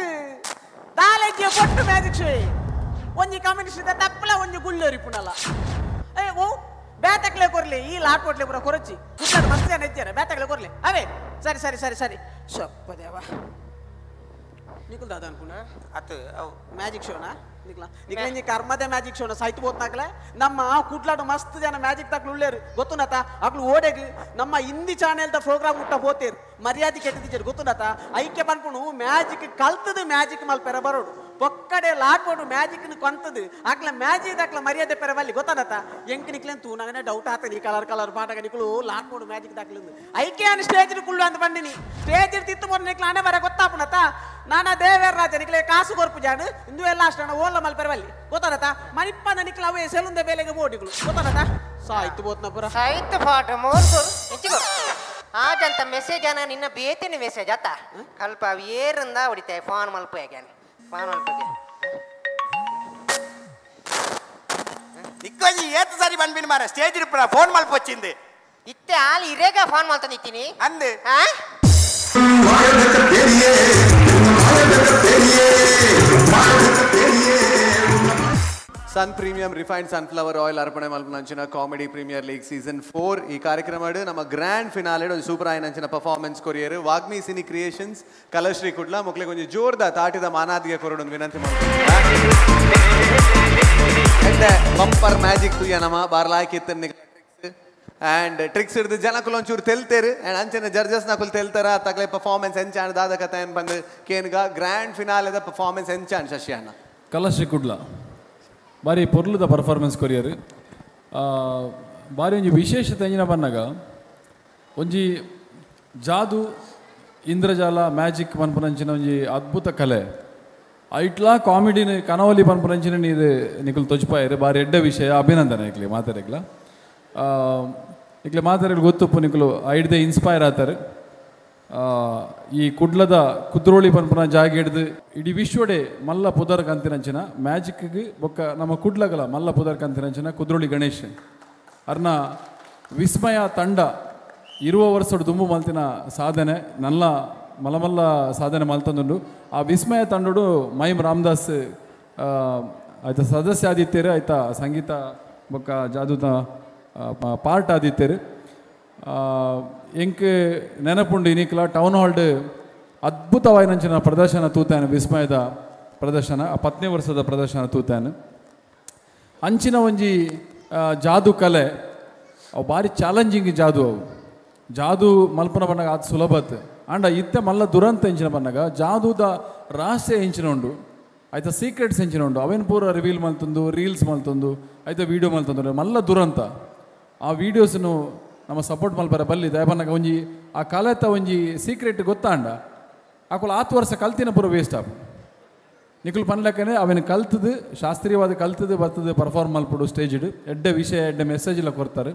ತಾಲೆಜ್ಜೆ ಪೊಟ್ಟು ಮ್ಯಾಜಿಕ್ ಶೋ ಒಂಜಿ ಕಾಂಬಿನೇಷನ್ ತಪ್ಪಲ ಒಂಜಿ ಗುಳ್ಳೋರಿ ಪುನಲ್ಲ ಓ ಬೇತಕ್ಲೆ ಕೊರ್ಲಿ ಈ ಲಾಟ್ ಕೊಟ್ಲೆ ಪುರ ಕೊರಚಿ ಕುಟ್ಟಾಡು ಮಸ್ತ್ ಜನ ಇದ್ದಾರೆ ಬೇತಕ್ಲೆ ಕೊರ್ಲಿ ಅವೇ ಸರಿ ಸೊಪ್ಪ ದೇವ ನಿಕುಲ್ ದಾದ ಅನ್ಪುಣ ಅತ್ತು ಅವು ಮ್ಯಾಜಿಕ್ ಶೋನಾ ನಿಕ್ಲ ಕರ್ಮದೆ ಮ್ಯಾಜಿಕ್ ಶೋನ ಸೈತ್ ಬೋತ್ನಾಕ್ಲೆ ನಮ್ಮ ಕುಟ್ಲಾಡು ಮಸ್ತ್ ಜನ ಮ್ಯಾಜಿಕ್ ತಕ್ಲು ಉಳ್ಳೇರು ಗೊತ್ತುನತ ಅಕ್ಲು ಓಡೆಗ್ ನಮ್ಮ ಹಿಂದಿ ಚಾನೆಲ್ದ ಪ್ರೋಗ್ರಾಮ್ ಮುಟ್ಟ ಹೋತೇರು ಮರ್ಯಾದೆ ಕೆಟ್ಟಿದ್ದೀರು ಗೊತ್ತುನತ ಐಕ್ಯ ಪನ್ಪುಣು ಮ್ಯಾಜಿಕ್ ಕಲ್ತದು ಮ್ಯಾಜಿಕ್ ಮಲ್ಪೆರ ಬರೋಡು ಪೊಕ್ಕಡೆ ಲಾಟ್ಬೋದು ಮ್ಯಾಜಿಕ್ ಕೊಂತದು ಅಕ್ಲ ಮ್ಯಾಜಿಕ್ ಅಕ್ಲ ಮರ್ಯಾದೆ ಪೆರವಲ್ಲಿ ಗೊತ್ತಾನತ ಎಂಕ್ ನಿಕ್ಲೆನ್ ತೂ ನಂಗನೆ ಡೌಟ್ ಆಗ್ತದೆ ಈ ಕಲರ್ ಪಾಠಗ ನಿಕ್ಲು ಲಾಟ್ಬೋದು ಮ್ಯಾಜಿಕ್ ದಾಕ್ಲು ಐಕ್ಯ ಸ್ಟೇಜ್ ಕುಳ್ಳು ಅಂತ ಬಂದಿನಿ ಸ್ಟೇಜ್ ತಿತ್ತು ಮೊನ್ನೆ ನಿಕ್ಲ ಹಣೆ ಬರ ಗೊತ್ತಾಪುನತ ನಾನಾ ದೇವೇರ ರಾಜ ನಿಕ್ಲೆ ಕಾಸು ಕೊರ್ಪು ಜಾಡು ಇಂದು ಎಲ್ಲ ಅಷ್ಟ ಓಲ್ಲ ಮಲ್ಪೆರವಲ್ಲಿ ಗೊತ್ತಾನತ ಮನಿಪ್ಪನ ನಿಕ್ಲ ಅವೇ ಸೆಲುಂದೆ ಬೇಲೆಗೆ ಬೋಡಿಗಳು ಗೊತ್ತಾನತ ಸಾಯ್ತು ಬೋತ್ನ ಪುರ ಸಾಯ್ತು ಪಾಠ ಮೋರ್ಸು ಹೆಚ್ಚಿಗೋ ಆಜಂತ ಮೆಸೇಜ್ ಅನ್ನ ನಿನ್ನ ಬೇತಿನ ಮೆಸೇಜ್ ಆತ ಅಲ್ಪ ಏರಿಂದ ಹೊಡಿತಾಯಿ ಫೋನ್ ಮಲ್ಪ ಹೇಗೆ ಫೋನ್ ಮಲ್ಪಗೆ ನಿಕ್ಕೊಂಜಿ ಏತು ಸಾರಿ ಬಂದ್ಬಿನ್ ಮಾರ ಸ್ಟೇಜ್ ಇರ್ಪುರ ಫೋನ್ ಮಲ್ಪ వచ్చింది ಇತ್ತೆ ಹಾಲು ಇರೇಗ ಫೋನ್ ಮಲ್ತ ನಿಂತೀನಿ ಅಂದು sun premium refined sunflower oil ಅರ್ಪಣೆ ಮಲ್ಪನಂಚಿನ ಕಾಮಿಡಿ ಪ್ರೀಮಿಯರ್ ಲೀಗ್ ಸೀಸನ್ 4 ಈ ಕಾರ್ಯಕ್ರಮ ನಮ್ಮ ಗ್ರ್ಯಾಂಡ್ ಫಿನಾಲೆ ಒಂದು ಸೂಪರ್ ಆಯ್ನಂಚಿನ ಪರ್ಫಾರ್ಮೆನ್ಸ್ ಕೊರಿಯರು ವಾಗ್ಮಿ ಸಿನಿ ಕ್ರಿಯೇಷನ್ಸ್ ಕಲಶ್ರೀ ಕುಡ್ಲ ಮುಕ್ಲೆ ಕೊಂಚ ಜೋರ್ದ ತಾಟಿದ ಮಾನಾದಿಗೆ ಕೊರಡು ವಿನಂತಿ ಮಾಡ್ತೀನಿ ಬಂಪರ್ ಮ್ಯಾಜಿಕ್ ತುಯ್ಯ ನಮ್ಮ ಬಾರ್ಲಾಕಿತ್ತ ಆ್ಯಂಡ್ ಟ್ರಿಕ್ಸ್ ಹಿಡಿದು ಜನಕ್ಕೂ ಒಂಚೂರು ತೆಲ್ತೇರು ಆ್ಯಂಡ್ ಅಂಚನೆ ಜಡ್ಜಸ್ ನಕುಲ್ ತೆಲ್ತಾರ ತಕ್ಲೆ ಪರ್ಫಾರ್ಮೆನ್ಸ್ ಎಂಚಾಣ ದಾದ ಕಥೆ ಏನು ಬಂದು ಕೇನ್ಗ ಗ್ರ್ಯಾಂಡ್ ಫಿನಾಲೆದ ಪರ್ಫಾರ್ಮೆನ್ಸ್ ಎಂಚಾಣ ಶಶಿ ಅಣ್ಣ ಕಲಶ್ರೀ ಕುಡ್ಲ ಬಾರಿ ಪೊರ್ಲುದ ಪರ್ಫಾರ್ಮೆನ್ಸ್ ಕೊರಿಯರು ಬಾರಿ ಒಂಜಿ ವಿಶೇಷತೆ ಎಂಜಿನ ಬನ್ನಾಗ ಒಂಜಿ ಜಾದು ಇಂದ್ರಜಾಲ ಮ್ಯಾಜಿಕ್ ಮನ್ಪುನಂಚಿನ ಒಂಜಿ ಅದ್ಭುತ ಕಲೆ ಇಟ್ಲಾ ಕಾಮಿಡಿನ ಕನವಲಿ ಪನ್ಪುರಂಚಿನ ನೀರು ನಿಖಲ್ ತೊಚ್ಪಾಯರು ಬಾರಿ ಎಡ್ಡ ವಿಷಯ ಅಭಿನಂದನೆ ಇಕ್ಲಿ ಮಾತಾಡಿಕ್ಲ ಇಕ್ಲೆ ಮಾತಾಡಿ ಗೊತ್ತುಪ್ಪು ನಿಖಲು ಐಡ್ದೆ ಇನ್ಸ್ಪೈರ್ ಆತಾರೆ ಈ ಕುಡ್ಲದ ಕುದ್ರೋಳಿ ಪನ್ಪುನ ಜಾಗ ಹಿಡ್ದು ಇಡೀ ವಿಶ್ವಡೆ ಮಲ್ಲ ಪುದರ್ ಕಂತಿನಂಚಿನ ಮ್ಯಾಜಿಕ್ಗೆ ಬೊಕ್ಕ ನಮ್ಮ ಕುಡ್ಲಗಲ ಮಲ್ಲ ಪುದರ್ ಕಂತಿನಂಚಿನ ಕುದ್ರೋಳಿ ಗಣೇಶ್ ಅರ್ನ ವಿಸ್ಮಯ ತಂಡ ಇರುವ ವರ್ಷದ ದುಂಬು ಮಲ್ತಿನ ಸಾಧನೆ ನಲ್ಲ ಮಲಮಲ್ಲ ಸಾಧನೆ ಮಲ್ತಂದುಂಡು ಆ ವಿಸ್ಮಯ ತಂಡಡು ಮೈಮ್ ರಾಮದಾಸ್ ಆಯ್ತ ಸದಸ್ಯ ಆದಿತ್ಯರು ಆಯ್ತ ಸಂಗೀತ ಬೊಕ್ಕ ಜಾದೂದ ಪಾರ್ಟ್ ಆದಿತ್ಯರು ಎಂಕ್ ನೆನಪುಂಡು ಇನಿಕ್ಲ ಟೌನ್ ಹಾಲ್ಡ್ ಅದ್ಭುತವಾಯಿನಂಚಿನ ಪ್ರದರ್ಶನ ತೂತಾನೆ ವಿಸ್ಮಯದ ಪ್ರದರ್ಶನ 10ನೇ ವರ್ಷದ ಪ್ರದರ್ಶನ ತೂತಾನೆ ಅಂಚಿನ ಒಂಜಿ ಜಾದು ಕಲೆ ಅವು ಭಾರಿ ಚಾಲೆಂಜಿಂಗ್ ಜಾದು ಅವು ಜಾದು ಮಲ್ಪನ ಬಣ್ಣಗ ಅದು ಸುಲಭತೆ ಅಂಡ ಇತ್ತೆ ಮಲ್ಲ ದುರಂತ ಹೆಂಚಿನ ಬಣ್ಣಗ ಜಾದೂದ ರಹಸ್ಯ ಹೆಂಚಿನ ಉಂಡು ಆಯ್ತಾ ಸೀಕ್ರೆಟ್ಸ್ ಹೆಂಚಿನ ಉಂಡು ಅವೇನು ಪೂರ ರಿವೀಲ್ ಮಲ್ತಂದು ರೀಲ್ಸ್ ಮಲ್ತಂದು ಆಯ್ತಾ ವೀಡಿಯೋ ಮಲ್ತಂದು ಮಲ್ಲ ದುರಂತ ಆ ವೀಡಿಯೋಸ್ನು ನಮ್ಮ ಸಪೋರ್ಟ್ ಮಲ್ಪರ ಬಲ್ಲಿ ದಯಬನ್ನಗ ಒಂಜಿ ಆ ಕಲೆತ ಒಂಜಿ ಸೀಕ್ರೆಟ್ ಗೊತ್ತಾಂಡ ಆಕುಲು 10 ವರ್ಷ ಕಲ್ತಿನ ಪೂರ ವೇಸ್ಟ್ ಆಪು ನಿಖಲ್ ಪನ್ಲಕ್ಕನೆ ಅವನು ಕಲ್ತದು ಶಾಸ್ತ್ರೀಯವಾದ ಕಲ್ತದು ಬರ್ತದೆ ಪರ್ಫಾರ್ಮ್ ಮಲ್ಪಡು ಸ್ಟೇಜ್ಡು ಎಡ್ಡೆ ವಿಷಯ ಎಡ್ಡೆ ಮೆಸೇಜ್ ಎಲ್ಲ ಕೊಡ್ತಾರೆ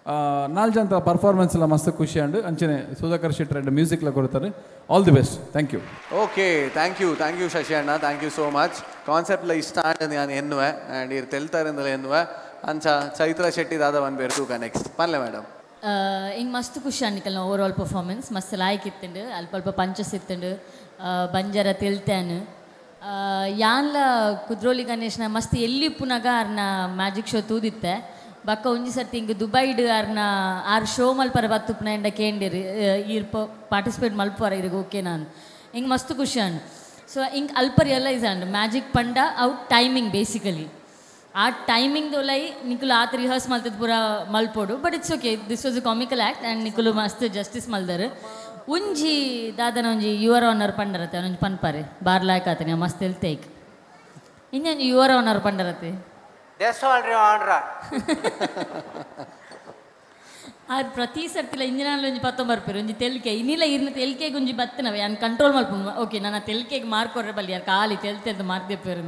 4 ಜನ ಪರ್ಫಾರ್ಮೆನ್ಸ್ ಎಲ್ಲ ಮಸ್ತ್ ಖುಷಿ ಅಂಡು ಅಂಚನೆ ಸುಧಾಕರ್ ಶೆಟ್ಟರ್ ಎಡ್ಡೆ ಮ್ಯೂಸಿಕ್ ಎಲ್ಲ ಕೊಡ್ತಾರೆ all the best thank you okay thank you Shashi ಅಣ್ಣ ಥ್ಯಾಂಕ್ ಯು ಸೋ ಮಚ್ ಕಾನ್ಸೆಪ್ಟ್ಲ ಇಷ್ಟ ಅಂಡ್ ನಾನು ಎನ್ನುವೆ ಆ್ಯಂಡ್ ಇರ್ ತೆಲ್ತಾರಿಂದಲೇ ಎನ್ನುವೆ ಅಂಚ ಚೈತ್ರ ಶೆಟ್ಟಿ ದಾದ ಒಂದು ಬೇರೆ ತೂಕ ನೆಕ್ಸ್ಟ್ ಪನ್ಲೆ ಮೇಡಮ್ ಹಿಂಗೆ ಮಸ್ತ್ ಖುಷಿ ಅನ್ನಿಕಲ್ಲ ಓವರ್ ಆಲ್ ಪರ್ಫಾರ್ಮೆನ್ಸ್ ಮಸ್ತ್ ಲಾಯ್ಕ್ ಇತ್ತಂಡು ಅಲ್ಪ ಪಂಚಸ್ ಇತ್ತಂಡು ಬಂಜಾರ ತಿಳ್ತಾನು ಯಾನ್ಲ ಕುದ್ರೋಳಿ ಗಣೇಶನ ಮಸ್ತ್ ಎಲ್ಲಿ ಪುನಗ ಅರ್ನ ಮ್ಯಾಜಿಕ್ ಶೋ ತೂದಿತ್ತೆ ಬಕ್ಕ ಒಂಜಿ ಸರ್ತಿ ಹಿಂಗೆ ದುಬೈಡ್ ಅರ್ನ ಶೋ ಮಲ್ಪರ ಬತ್ತುಪ್ನ ಎಂಡ ಕೇಂಡಿರಿ ಪಾರ್ಟಿಸಿಪೇಟ್ ಮಲ್ಪರ ಇರಿಗೆ ಓಕೆ ನಾನು ಹಿಂಗೆ ಮಸ್ತ್ ಖುಷಿ ಅನ್ ಸೊ ಹಿಂಗೆ ಅಲ್ಪ ರಿಯಲೈಸ್ ಅಂಡ್ ಮ್ಯಾಜಿಕ್ ಪಂಡ ಔಟ್ ಟೈಮಿಂಗ್ ಬೇಸಿಕಲಿ ಆ ಟೈಮಿಂಗ್ ದೊಲೈ ನಿಖುಲು ಆತ ರಿಹರ್ಸ್ ಮಲ್ತದ ಪೂರ ಮಲ್ಪೋಡು but it's okay this was a comical act and ನಿಖುಲು ಮಸ್ತ್ ಜಸ್ಟಿಸ್ ಮಲ್ದರು ಒಂಜಿ ದಾದನ ಒಂಜಿ ಯುವರ್ ಆನರ್ ಪಂಡರತ್ತೆ ಒಂಜಿ ಪನ್ಪಾರೆ ಬಾರ್ಲಾಯ್ಕ ಆತನೆ ಮಸ್ತ್ ಎಲ್ತೇಕ್ ಇನ್ನೊಂದು ಯುವರ್ ಆನರ್ ಪಂಡರತ್ತೆ ಅದು ಪ್ರತಿ ಸರ್ತಿಲ್ಲ ಇಂಜಿನಲ್ಲಿ ಒಂಜಿ ಪತ್ತ ಬರ್ಪೇರು ಒಂಜಿ ತೆಲ್ಕೆ ಇನ್ನಿಲ್ಲ ಇರ್ನ ತೆಲ್ಕೆಗೆ ಒಂಜಿ ಬತ್ತನವೆ ನಾನು ಕಂಟ್ರೋಲ್ ಮಲ್ಪು ಓಕೆ ನಾನು ತೆಲ್ಕೆಗೆ ಮಾರ್ಕ್ ಕೊಡ್ರೆ ಬಲ್ಲಿ ಯಾರು ಖಾಲಿ ತೆಲ್ತೆಲ್ದು ಮಾರ್ಕ್ ದೆಪ್ಪೇರು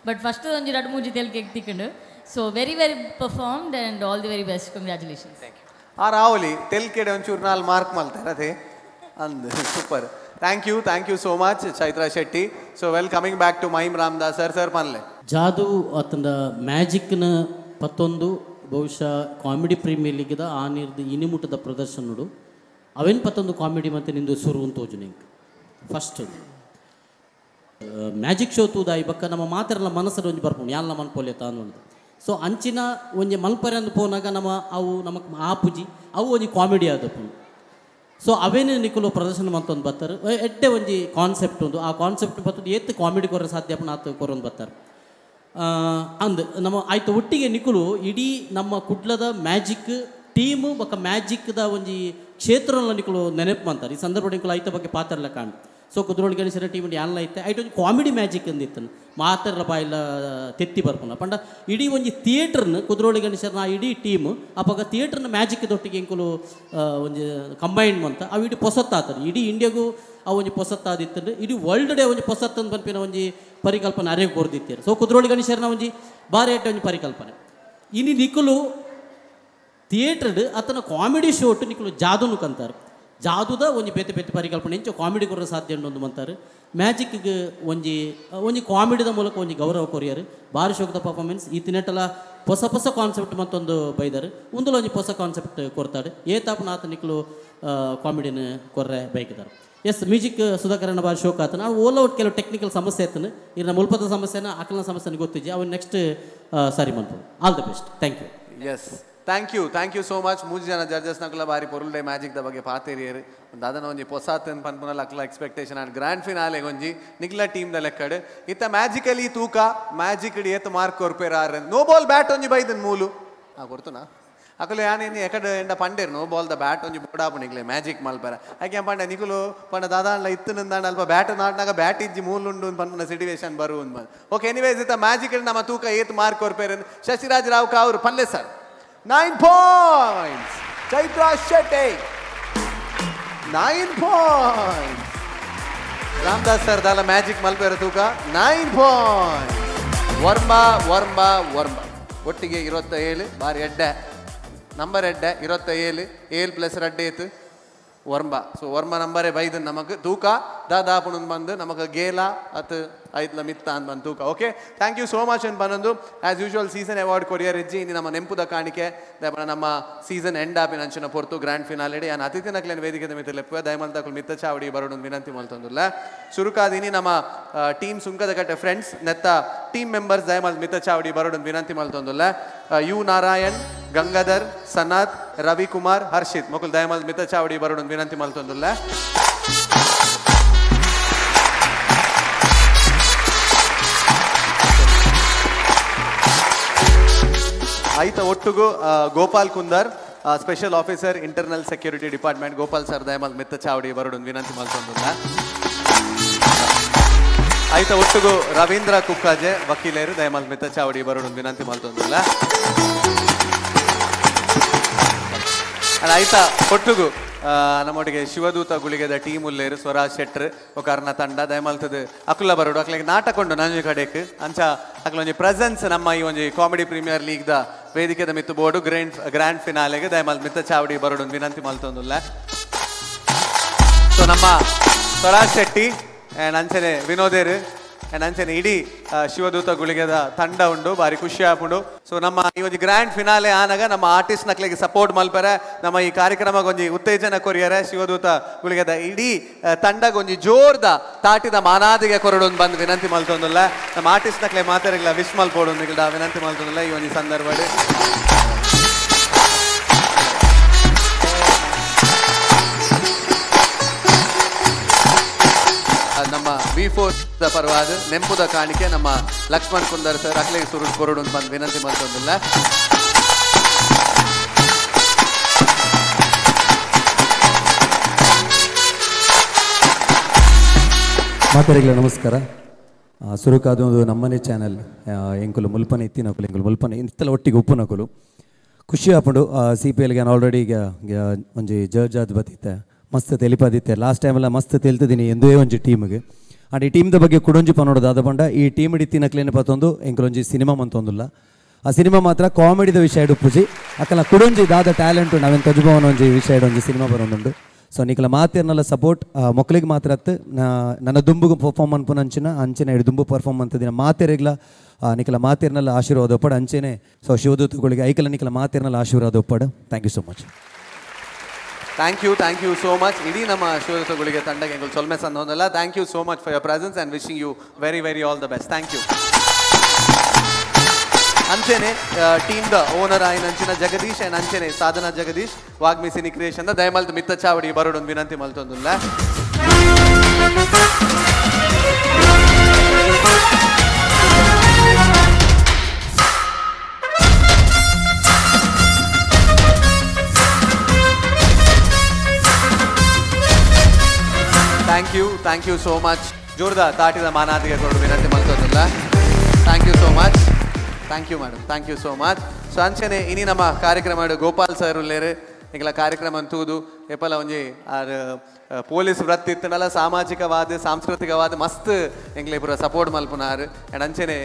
ಬಟ್ ಫಸ್ಟ್ ಒಂಜಿ 2-3 ತೆಲ್ಕೆಗೆ ತಿಕ್ಕೊಂಡು so very performed and all the very best congratulations ಆ ರಾಹುಲಿ ತೆಲ್ಕೆಡೆ ಒಂಚೂರು 4 ಮಾರ್ಕ್ ಮಲ್ತಾರೆ ಅದೇ ಅಂದು super thank you so much Chaitra Shetty so well coming back to mime Ramdas sir ಪನ್ಲೆ ಜಾದು ಅತನ ಮ್ಯಾಜಿಕ್ನ ಪತ್ತೊಂದು ಬಹುಶಃ ಕಾಮಿಡಿ ಪ್ರೀಮಿಯರ್ ಲೀಗ್ದ ಆ ನೀರ್ದು ಇನಿಮುಟ್ಟದ ಪ್ರದರ್ಶನಡು ಅವೇನು ಪತ್ತೊಂದು ಕಾಮಿಡಿ ಮತ್ತು ನಿಂದು ಸುರು ಅಂತ ತೋಜು ಫಸ್ಟ್ ಮ್ಯಾಜಿಕ್ ಶೋ ತೂದಾಯಿ ಬಕ್ಕ ನಮ್ಮ ಮಾತೆಲ್ಲ ಮನಸ್ಸಲ್ಲಿ ಒಂಜಿ ಬರ್ಪುಂಡು ಯಾನ್ ಮನ್ಪೊಲ್ಯತ ಅನ್ನೋದು ಸೊ ಅಂಚಿನ ಒಂಜಿ ಮಲ್ಪರೆ ಅಂದು ಪೋನಾಗ ನಮ್ಮ ಅವು ನಮಕ್ ಆಪುಜಿ ಅವು ಒಂಜಿ ಕಾಮಿಡಿ ಆದಪ್ಪು ಸೊ ಅವೇನು ನಿಖಲು ಪ್ರದರ್ಶನ ಮಂತೊಂದು ಬರ್ತಾರೆ ಎಡ್ಡೆ ಒಂಜಿ ಕಾನ್ಸೆಪ್ಟ್ ಒಂದು ಆ ಕಾನ್ಸೆಪ್ಟ್ ಬರ್ತದೆ ಎತ್ತು ಕಾಮಿಡಿ ಕೊರ ಸಾಧ್ಯ ಆತು ಕೊರೊಂದು ಬರ್ತಾರೆ ಅಂದ್ ನಮ್ಮ ಆಯ್ತು ಒಟ್ಟಿಗೆ ನಿಖಲು ಇಡೀ ನಮ್ಮ ಕುಡ್ಲದ ಮ್ಯಾಜಿಕ್ ಟೀಮು ಬಕ್ಕ ಮ್ಯಾಜಿಕ್ದ ಒಂಜಿ ಕ್ಷೇತ್ರನ ನಿಖಲು ನೆನಪು ಮಾಡ್ತಾರೆ ಈ ಸಂದರ್ಭ ನಿಖಲು ಆಯ್ತ ಬಗ್ಗೆ ಪಾತ್ರಲ್ಲ ಕಾಣ್ ಸೊ ಕುದ್ರೋಳಿ ಗಣೇಶರ ಟೀಮ್ ಯಾನ್ಲ ಐತೆ ಐಟ್ ಒಂದು ಕಾಮಿಡಿ ಮ್ಯಾಜಿಕ್ ಅಂದಿತ್ತು ಮಾತಾಡ್ರ ಬಾಯಿಲ್ಲ ತೆತ್ತಿ ಬರ್ಪುನ ಪಂಡ ಇಡೀ ಒಂಜಿ ಥಿಯೇಟ್ರನ್ನ ಕುದ್ರೋಳಿ ಗಣೇಶರನ್ನ ಆ ಇಡೀ ಟೀಮ್ ಅವಾಗ ಥಿಯೇಟ್ರನ್ನ ಮ್ಯಾಜಿಕ್ದೊಟ್ಟಿಗೆ ಇಂಕುಲು ಒಂಜಿ ಕಂಬೈನ್ ಅಂತ ಅವು ಇಡೀ ಪೊಸತ್ತಾತಾರೆ ಇಡೀ ಇಂಡಿಯಾಗೂ ಅವು ಒಂಜಿ ಪೊಸತ್ತಾದಿತ್ತು ಇಡೀ ವರ್ಲ್ಡ್ ಡೇ ಒಂಜಿ ಪೊಸತ್ತಂದು ಪನ್ಪಿನ ಒಂಜಿ ಪರಿಕಲ್ಪನೆ ಅರೆಗೆ ಕೊರ್ದಿತ್ತಾರೆ ಸೊ ಕುದ್ರೋಳಿ ಗಣೇಶರನ್ನ ಒಂಜಿ ಬಾರಿ ಎಡ್ಡೆ ಒಂಜಿ ಪರಿಕಲ್ಪನೆ ಇನ್ನು ನಿಖಲು ಥಿಯೇಟ್ರಡ್ ಅತನ ಕಾಮಿಡಿ ಶೋಟ್ ನಿಖಲು ಜಾದುನು ಕಂತಾರೆ ಜಾದುದ ಒಂಜಿ ಬೇತೆ ಬೇತೆ ಪರಿಕಲ್ಪನೆ ಹೆಂಚು ಕಾಮಿಡಿ ಕೊರ ಸಾಧ್ಯ ಉಂಡು ಅಂತಾರೆ ಮ್ಯಾಜಿಕ್ಗೆ ಒಂಜಿ ಕಾಮಿಡಿದ ಮೂಲಕ ಒಂಜಿ ಗೌರವ ಕೊರಿಯರು ಭಾರಿ ಶೋಕದ ಪರ್ಫಾರ್ಮೆನ್ಸ್ ಈ ತಿನ್ನಟಲ ಹೊಸ ಕಾನ್ಸೆಪ್ಟ್ ಮತ್ತೊಂದು ಬೈದಾರು ಒಂದಲ್ಲ ಒಂಜಿ ಹೊಸ ಕಾನ್ಸೆಪ್ಟ್ ಕೊಡ್ತಾರೆ ಏತಾಪನ ಆತ ನಿಖಲು ಕಾಮಿಡಿನ ಕೊರ್ರೆ ಬೈಕಿದ್ದಾರೆ ಎಸ್ ಮ್ಯೂಸಿಕ್ ಸುಧಾಕರಣ ಭಾರಿ ಶೋಕ ಆತ ನಾವು ಓಲ್ ಔಟ್ ಕೆಲವು ಟೆಕ್ನಿಕಲ್ ಸಮಸ್ಯೆ ಆತನು ಇನ್ನು ಮುಲ್ಪದ ಸಮಸ್ಯೆನ ಅಕಲನ ಸಮಸ್ಯೆನ ಗೊತ್ತಿದ್ದೆ ಅವನು ನೆಕ್ಸ್ಟ್ ಸಾರಿ ಮಾಡ್ಬೋದು all the best thank you yes thank you so much 3 ಜನ ಜಡ್ಜಸ್ ನಕಲ ಬಾರಿ ಪೊರುಲ್ಡೆ ಮ್ಯಾಜಿಕ್ದ ಬಗ್ಗೆ ಪಾತೇರಿಯರು ದಾದನ ಒಂಜಿ ಪೊಸಾತನ್ ಪನ್ಪುನಲ್ಲ ಅಕ್ಲ ಎಕ್ಸ್ಪೆಕ್ಟೇಷನ್ ಆ್ಯಂಡ್ ಗ್ರ್ಯಾಂಡ್ ಫಿನಾಲೆಗೆ ಒಂಜಿ ನಿಕ್ಲ ಟೀಮ್ದ ಲೆಕ್ಕಡು ಇತ್ತ ಮ್ಯಾಜಿಕಲಿ ತೂಕ ಮ್ಯಾಜಿಕ್ ಏತ್ ಮಾರ್ಕ್ ಕೊರ್ಪೇರ ನೋ ಬಾಲ್ ಬ್ಯಾಟ್ ಒಂಜಿ ಬೈದನ್ ಮೂಲು ಕೊರ್ತುನಾ ಅಕಲು ಯಾನೇನು ಎಕಡೆ ಎಂಡ ಪಂಡೇರು ನೋ ಬಾಲ್ ದ ಬ್ಯಾಟ್ ಒಂಜಿ ಬುಡಾಪು ನಿಕ್ಲೆ ಮ್ಯಾಜಿಕ್ ಮಲ್ಪರ ಯಾಕೆ ಪಂಡ ನಿಕುಲು ಪಂಡ ದಾದಾಂಡ್ಲ ಇತ್ತು ನಿಂದಾಂಡ ಅಲ್ಪ ಬ್ಯಾಟ್ ನಾಟ್ನಾಗ ಬ್ಯಾಟ್ ಇಜ್ಜಿ ಮೂಲುಂಡು ಪನ್ಪುನ ಸಿಟುವೇಶನ್ ಬರು ಬಂದು ಓಕೆ ಎನಿವೇಸ್ ಇತ್ತ ಮ್ಯಾಜಿಕ್ ನಮ್ಮ ತೂಕ ಏತ್ ಮಾರ್ಕ್ ಕೊರ್ಪೇರ ಶಶಿರಾಜ್ ರಾವ್ ಕಾವ್ರು ಪಲ್ಲೆ sir 9 points. Chaitra Shetty. 9 points. Ramdas sir ದಾಲ ಮ್ಯಾಜಿಕ್ ಮಲ್ಪೆರ ತೂಕ 9 ಪಾಯಿಂಟ್. ವರ್ಮ ಒಟ್ಟಿಗೆ 27 ಬಾರಿ ಎಡ್ಡೆ ನಂಬರ್ ಎಡ್ಡೆ 27 7 ಪ್ಲಸ್ 2 ವರ್ಮ. ಸೊ ವರ್ಮ ನಂಬರೇ ಬೈದು ನಮಗೆ ತೂಕ ದಾದಾಪುಣ ಬಂದು ನಮಗೆ ಗೇಲ ಅತ್ ಐದ್ಲ ಮಿತ್ತ ಅಂತ ಬಂದು ತೂಕ. Okay, thank you so much ಅಂತ ಬಂದು ಆ್ಯಸ್ ಯೂಶುವಲ್ ಸೀಸನ್ ಅವಾರ್ಡ್ ಕೊರಿಯರ್ ಇಜ್ಜಿ ಇನ್ನು ನಮ್ಮ ನೆಂಪುದ ಕಾಣಿಕೆ ನಮ್ಮ ಸೀಸನ್ ಎಂಡ್ ಆಪಿನ ಅಂಚಿನ ಪೊರ್ತು ಗ್ರ್ಯಾಂಡ್ ಫಿನಾಲಿಡಿ ನಾನು ಅತಿಥಿನಕ್ಲೇನು ವೇದಿಕೆ ಮಿತ್ತಲೆಪ್ಪು ದಯಮಲ್ ತಗೊಳ್ಳಿ ಮಿತ್ತ ಚಾವಡಿ ಬರೋಣ ವಿನಂತಿ ಮಲ್ತಂದಿಲ್ಲ. ಸುರುಕಾದಿನಿ ನಮ್ಮ ಟೀಮ್ ಸುಂಕದ ಕಟ್ಟೆ ಫ್ರೆಂಡ್ಸ್ ನೆತ್ತ ಟೀಮ್ ಮೆಂಬರ್ಸ್ ದಯಮಲ್ ಮಿತ್ತ ಚಾವಡಿ ಬರೋಣ ವಿನಂತಿ ಮಲ್ತಂದಿಲ್ಲ. ಯು ನಾರಾಯಣ್, ಗಂಗಾಧರ್, ಸನತ್, ರವಿಕುಮಾರ್, ಹರ್ಷಿತ್ ಮಕ್ಕಳು ದಯಮಲ್ ಮಿತ್ತ ಚಾವಡಿ ಬರೋಣ ವಿನಂತಿ ಮಲ್ತಂದಿಲ್ಲ. ಐತ ಒಟ್ಟುಗು Gopal Kundar, special officer internal security department Gopal sir ದಯಮಲ್ ಮಿತ್ತ ಚಾವಡಿ ಬರೋಣ ವಿನಂತಿ ಮಲ್ತಂದಿಲ್ಲ. ಐತ ಒಟ್ಟುಗು ರವೀಂದ್ರ ಕುಕ್ಕಾಜೆ ವಕೀಲರು ದಯಮಲ್ ಮಿತ್ತ ಚಾವಡಿ ಬರೋಣ ವಿನಂತಿ ಮಲ್ತಂದಿಲ್ಲ. ಐತ ಒಟ್ಟುಗು ನಮ್ಮೊಟ್ಟಿಗೆ ಶಿವದೂತ ಗುಳಿಗೆದ ಟೀಮ್ ಉಲ್ಲೇರು ಸ್ವರಾಜ್ ಶೆಟ್ರ್ ಒಕರ್ನ ತಂಡ ದಯಮಲ್ತದು ಅಕುಲ ಬರೋಡು ಅಕ್ಲಿಗೆ ನಾಟಕ ಉಂಡು ನಂಜು ಕಡೆಕ್ ಅಂಚ ಅಕ್ಲ ಒಂಜಿ ಪ್ರೆಸೆನ್ಸ್ ನಮ್ಮ ಈ ಒಂಜಿ ಕಾಮಿಡಿ ಪ್ರೀಮಿಯರ್ ಲೀಗ್ ದ ವೇದಿಕೆದ ಮಿತ್ತು ಬೋರ್ಡು ಗ್ರ್ಯಾಂಡ್ ಫಿನಾಲೆಗೆ ದಯಮಲ್ ಮಿತ್ತ ಚಾವಡಿ ಬರೋಡು ವಿನಂತಿ ಮಲ್ತೊಂದುಲ್ಲ. ಸೊ ನಮ್ಮ ಸ್ವರಾಜ್ ಶೆಟ್ಟಿ ಅಂಚನೆ ವಿನೋದೇರು ಅಂಚನೆ ಇಡೀ ಶಿವದೂತ ಗುಳಿಗೆದ ತಂಡ ಉಂಡು ಬಾರಿ ಖುಷಿ ಆಪುಂಡು. ಸೊ ನಮ್ಮ ಈ ಒಂದು ಗ್ರ್ಯಾಂಡ್ ಫಿನಾಲೆ ಆನಾಗ ನಮ್ಮ ಆರ್ಟಿಸ್ಟ್ ನಕ್ಲಿಗೆ ಸಪೋರ್ಟ್ ಮಲ್ಪರೆ ನಮ್ಮ ಈ ಕಾರ್ಯಕ್ರಮ ಒಂಜಿ ಉತ್ತೇಜನ ಕೊರಿಯರೆ ಶಿವದೂತ ಗುಳಿಗೆದ ಇಡೀ ತಂಡಗೊಂಜಿ ಜೋರ್ದ ತಾಟಿದ ಮಾನಾದಿಗೆ ಕೊರಡು ಬಂದು ವಿನಂತಿ ಮಲ್ತೊಂದಿಲ್ಲ. ನಮ್ಮ ಆರ್ಟಿಸ್ಟ್ ನಕ್ಲೆ ಮಾತಾಡಿಲ್ಲ ವಿಶ್ ಮಲ್ಪೋಡು ವಿನಂತಿ ಮಲ್ತೊಂದಿಲ್ಲ ಈ ಒಂದು ಸಂದರ್ಭ. ನಮ್ಮ V4 ಪರವಾದ ನೆಂಪುದ ಕಾಣಿಕೆ ನಮ್ಮ ಲಕ್ಷ್ಮಣ್ ಕುಂದರ್ ಸರ್ ಅಕ್ಲೆಗೆ ಸುರುಳು ಕೊರಡು ಬಂದು ವಿನಂತಿ ಮಲ್ತೊಂದಿಲ್ಲ. ಮಾತರಿಗಳ ನಮಸ್ಕಾರ. ಸುರುಕಾದೊಂದು ನಮ್ಮನೆ ಚಾನಲ್ ಎಂಕುಲು ಮುಲ್ಪನೆ ಇತ್ತಿನಕುಲು ಎಂಕುಲು ಮುಲ್ಪನೆ ಇಂತಲ ಒಟ್ಟಿಗೆ ಉಪ್ಪುನಕುಲು ಖುಷಿ ಆಪುಂಡು. CPLಗೆ ನಾನು ಆಲ್ರೆಡಿ ಈಗ ಒಂಜಿ ಜಡ್ಜ್ ಆದ್ ಬತ್ತಿತ್ತೆ ಮಸ್ತ್ ತೆಲಿಪದಿತ್ತೆ. ಲಾಸ್ಟ್ ಟೈಮೆಲ್ಲ ಮಸ್ತ್ ತೆಲ್ತಿದ್ದೀನಿ ಎಂದೇ ಒಂಜಿ ಟೀಮ್ಗೆ ಅಂಡ್ ಈ ಟೀಮ್ದ ಬಗ್ಗೆ ಕುಡೊಂಜಿ ಪನೋಡು ಆದ ಪಂಡ ಈ ಟೀಮ್ ಇಡಿತ್ತಿನಕ್ಲೇನೆ ಪತ್ತೊಂದು ಎಂಕಲೊಂಜಿ ಸಿನಿಮಾ ಮಂತೊಂದುಲ್ಲ. ಆ ಸಿನಿಮಾ ಮಾತ್ರ ಕಾಮಿಡಿದ ವಿಷಯ ಉಪ್ಪುಜಿ ಅಕ್ಕಲ ಕುಡೊಂಜಿ ದಾದ ಟ್ಯಾಲೆಂಟ್ ನಾವೇನು ತಜುಭವನ ಒಂಜಿ ವಿಷಯ ಒಂಜಿ ಸಿನಿಮಾ ಬರೋದುಂಡು. ಸೊ ನಿಖಲ ಮಾತಿರ್ನಲ್ಲ ಸಪೋರ್ಟ್ ಮಕ್ಕಳಿಗೆ ಮಾತ್ರ ನನ್ನ ದುಂಬುಗು ಪರ್ಫಾರ್ಮ್ ಅನ್ಪುನಂಚಿನ ಅಂಚನೆ ಇಡು ದುಂಬು ಪರ್ಫಾರ್ಮ್ ಅಂತದಿನ ಮಾತೆರೆಗ್ಲ ನಿಖಲ ಮಾತಿರ್ನಲ್ಲ ಆಶೀರ್ವಾದ ಒಪ್ಪಡು ಅಂಚೆನೆ. ಸೊ ಶಿವದೂತಗಳಿಗೆ ಐಕಲ ನಿಖಲ ಮಾತಿರ್ನಲ್ಲ ಆಶೀರ್ವಾದ ಒಪ್ಪಡು. Thank you so much. Thank you so much. ಇಡೀ ನಮ್ಮ ಶಿವದೂತಗಳಿಗೆ ತಂಡಕ್ಕೆ ಎಂಗಳು ಸೊಲ್ಮೆ ಸಂದೋದಲ್ಲ. Thank you so much for your presence and wishing you very all the best. Thank you. ಅಂಚೆನೆ ಟೀಮ್ ದ ಓನರ್ ಆಯ್ನ ಅಂಚಿನ ಜಗದೀಶ್ ಆ್ಯಂಡ್ ಅಂಚೆನೆ ಸಾಧನಾ ಜಗದೀಶ್ ವಾಗ್ಮಿ ಸಿನಿ ಕ್ರಿಯೇಷನ್ ದಯಮಲ್ತು ಮಿತ್ತ ಚಾವಡಿ ಬರೋಡು ವಿನಂತಿ ಮಲ್ತೊಂದುಲ್ಲ. Thank you so much. ಜೋರ್ದ ತಾಟಿದ ಮಾನಾದಿಗೆ ಕೊರಡು ವಿನಂತಿ ಮಲ್ತೊಂದಿಲ್ಲ. Thank you so much. Thank you madam. Thank you so much. ಸೊ ಅಂಚನೆ ಇನಿ ನಮ್ಮ ಕಾರ್ಯಕ್ರಮ ಗೋಪಾಲ್ ಸರ್ ಉಲ್ಲೇರು ಈಗಲ ಕಾರ್ಯಕ್ರಮ ಅಂತೂದು ಎಪ್ಪಲ ಒಂಜಿ ಪೊಲೀಸ್ ವೃತ್ತಿ ಇತ್ತನಲ್ಲ ಸಾಮಾಜಿಕವಾದ ಸಾಂಸ್ಕೃತಿಕವಾದ ಮಸ್ತ್ ಎಂಗ್ಲೆ ಪೂರ ಸಪೋರ್ಟ್ ಮಲ್ಪುನಾರು ಆ್ಯಂಡ್ ಅಂಚೆನೆ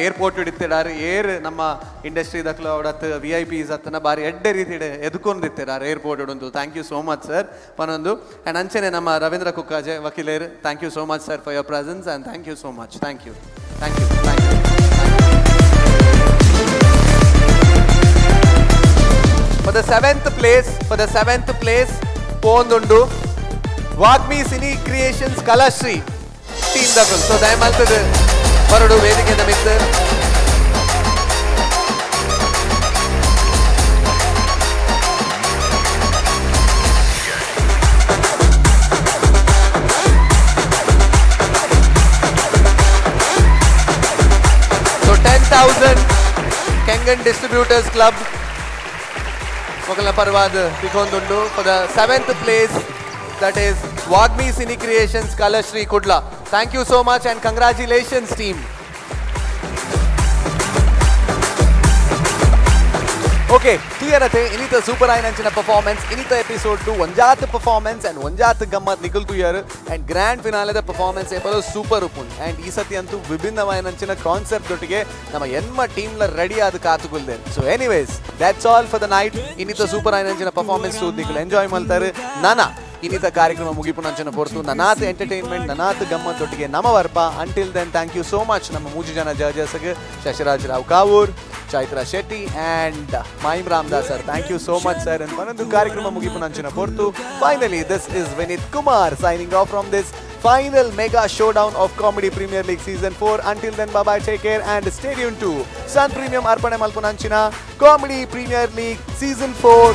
ಏರ್ಪೋರ್ಟ್ ಇಡಿತ್ತಿಡಾರು ಏರ್ ನಮ್ಮ ಇಂಡಸ್ಟ್ರಿ ದಕ್ಲ ಅವಡತ್ತು VIPs ಹತ್ತನ ಬಾರಿ ಎಡ್ಡೆ ರೀತಿ ಎದುಕೊಂಡಿತ್ತಿಡಾರು ಏರ್ಪೋರ್ಟ್ ಇಡೊಂದು. Thank you so much sir ಪನೊಂದು. ಆ್ಯಂಡ್ ಅಂಚೆನೆ ನಮ್ಮ ರವೀಂದ್ರ ಕುಕ್ಕಾಜೆ ವಕೀಲೇರು thank you so much sir for your presence and thank you so much. Thank you. For the seventh place ಪೋಂದುಂಡು Vagmi cine creations Kalashree team ದಕಲ್. ಸೊ ದಯಮಾಲ್ತದ ಬರಡು ವೇದಿಕೆ ನಮಿತ್ತು. So 10,000 Kengan Distributors Club Mokala Parvad Tikondundu for the 7th place, that is Vagmi Cine Creations Kalashree Kudla. Thank you so much and congratulations team. Okay clear ಅತೆ ಇನಿತ super ಆಯ್ನಂಚಿನ performance ಇನಿತ episode 2 ಒಂಜಾತ್ performance and ಒಂಜಾತ್ ಗಮ್ಮತ್ ನಿಕುಲ್ ತುಯರ್ and grand ಫಿನಾಲೆದ ಪರ್ಫಾರ್ಮೆನ್ಸ್ ಏಪಲು ಸೂಪರ್ ಉಪ್ಪುನ್ ಅಂಡ್ ಈ ಸತಿ ಅಂತೂ ವಿಭಿನ್ನವಾಯ್ನಂಚಿನ ಕಾನ್ಸೆಪ್ಟ್ ಒಟ್ಟಿಗೆ ನಮ್ಮ ಎನ್ಮ ಟೀಮ್ಲ ರೆಡಿ ಆದ ಕಾತುಗುಲ್ದೆ so anyways that's all for the night ಇನಿತ ಸೂಪರ್ ಆಯ್ನಂಚಿನ ಪರ್ಫಾರ್ಮೆನ್ಸ್ ನಿಕುಲ್ ಎಂಜಾಯ್ ಮಾಡ್ತಾರೆ ನಾನಾ ಇನ್ನಿತ ಕಾರ್ಯಕ್ರಮ ಮುಗಿಪುನಂಚನ ಹೊರತು ನನಾತ್ ಎಂಟರ್ಟೈನ್ಮೆಂಟ್ ನನಾತ್ ಗಮ್ಮತ್ತೊಟ್ಟಿಗೆ ನಮ್ಮ ವರ್ಪ until then thank you so much ನಮ್ಮ 3 ಜನ ಜಡ್ಜಸ್ಗೆ Shashiraj Rao Kavoor Chaitra Shetty and mime Ramdas sir thank you so much sir and ಮನೊಂದು ಕಾರ್ಯಕ್ರಮ ಮುಗಿಪುನಂಚನ ಹೊರತು finally this is Vineeth Kumar signing off from this final mega showdown of Comedy Premier League Season 4. Until then, bye-bye, take care and stay tuned to Sun Premium Arpane Malpunanchina Comedy Premier League Season 4.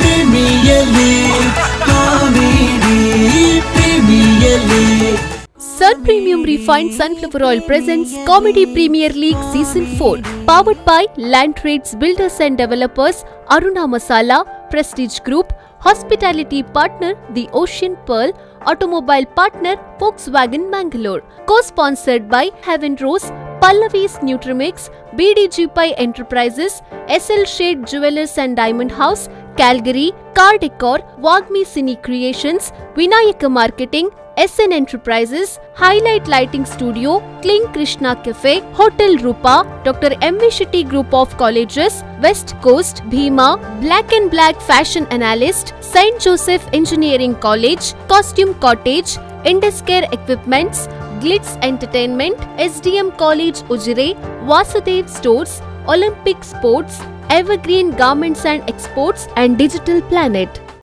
Premier League, Comedy Premier League. Sun Premium Refined Sunflower Oil presents Comedy Premier League Season 4. Powered by Land Trades Builders and Developers, Aruna Masala, Prestige Group, Hospitality Partner, The Ocean Pearl, Automobile Partner, Volkswagen Mangalore. Co-sponsored by Heaven Rose, Pallavi's Nutrimix, BDG Pi Enterprises, SL Shade Jewelers and Diamond House, Calgary, Car Decor, Vagmi Cine Creations, Vinayaka Marketing, SN Enterprises, Highlight Lighting Studio, Kling Krishna Cafe, Hotel Rupa, Dr. M.V. Shetty Group of Colleges, West Coast, Bhima, Black and Black Fashion Analyst, St. Joseph Engineering College, Costume Cottage, Induscare Equipments, Glitz Entertainment, SDM College Ujire, Vasudev Stores, Olympic Sports, Evergreen Garments and Exports and Digital Planet.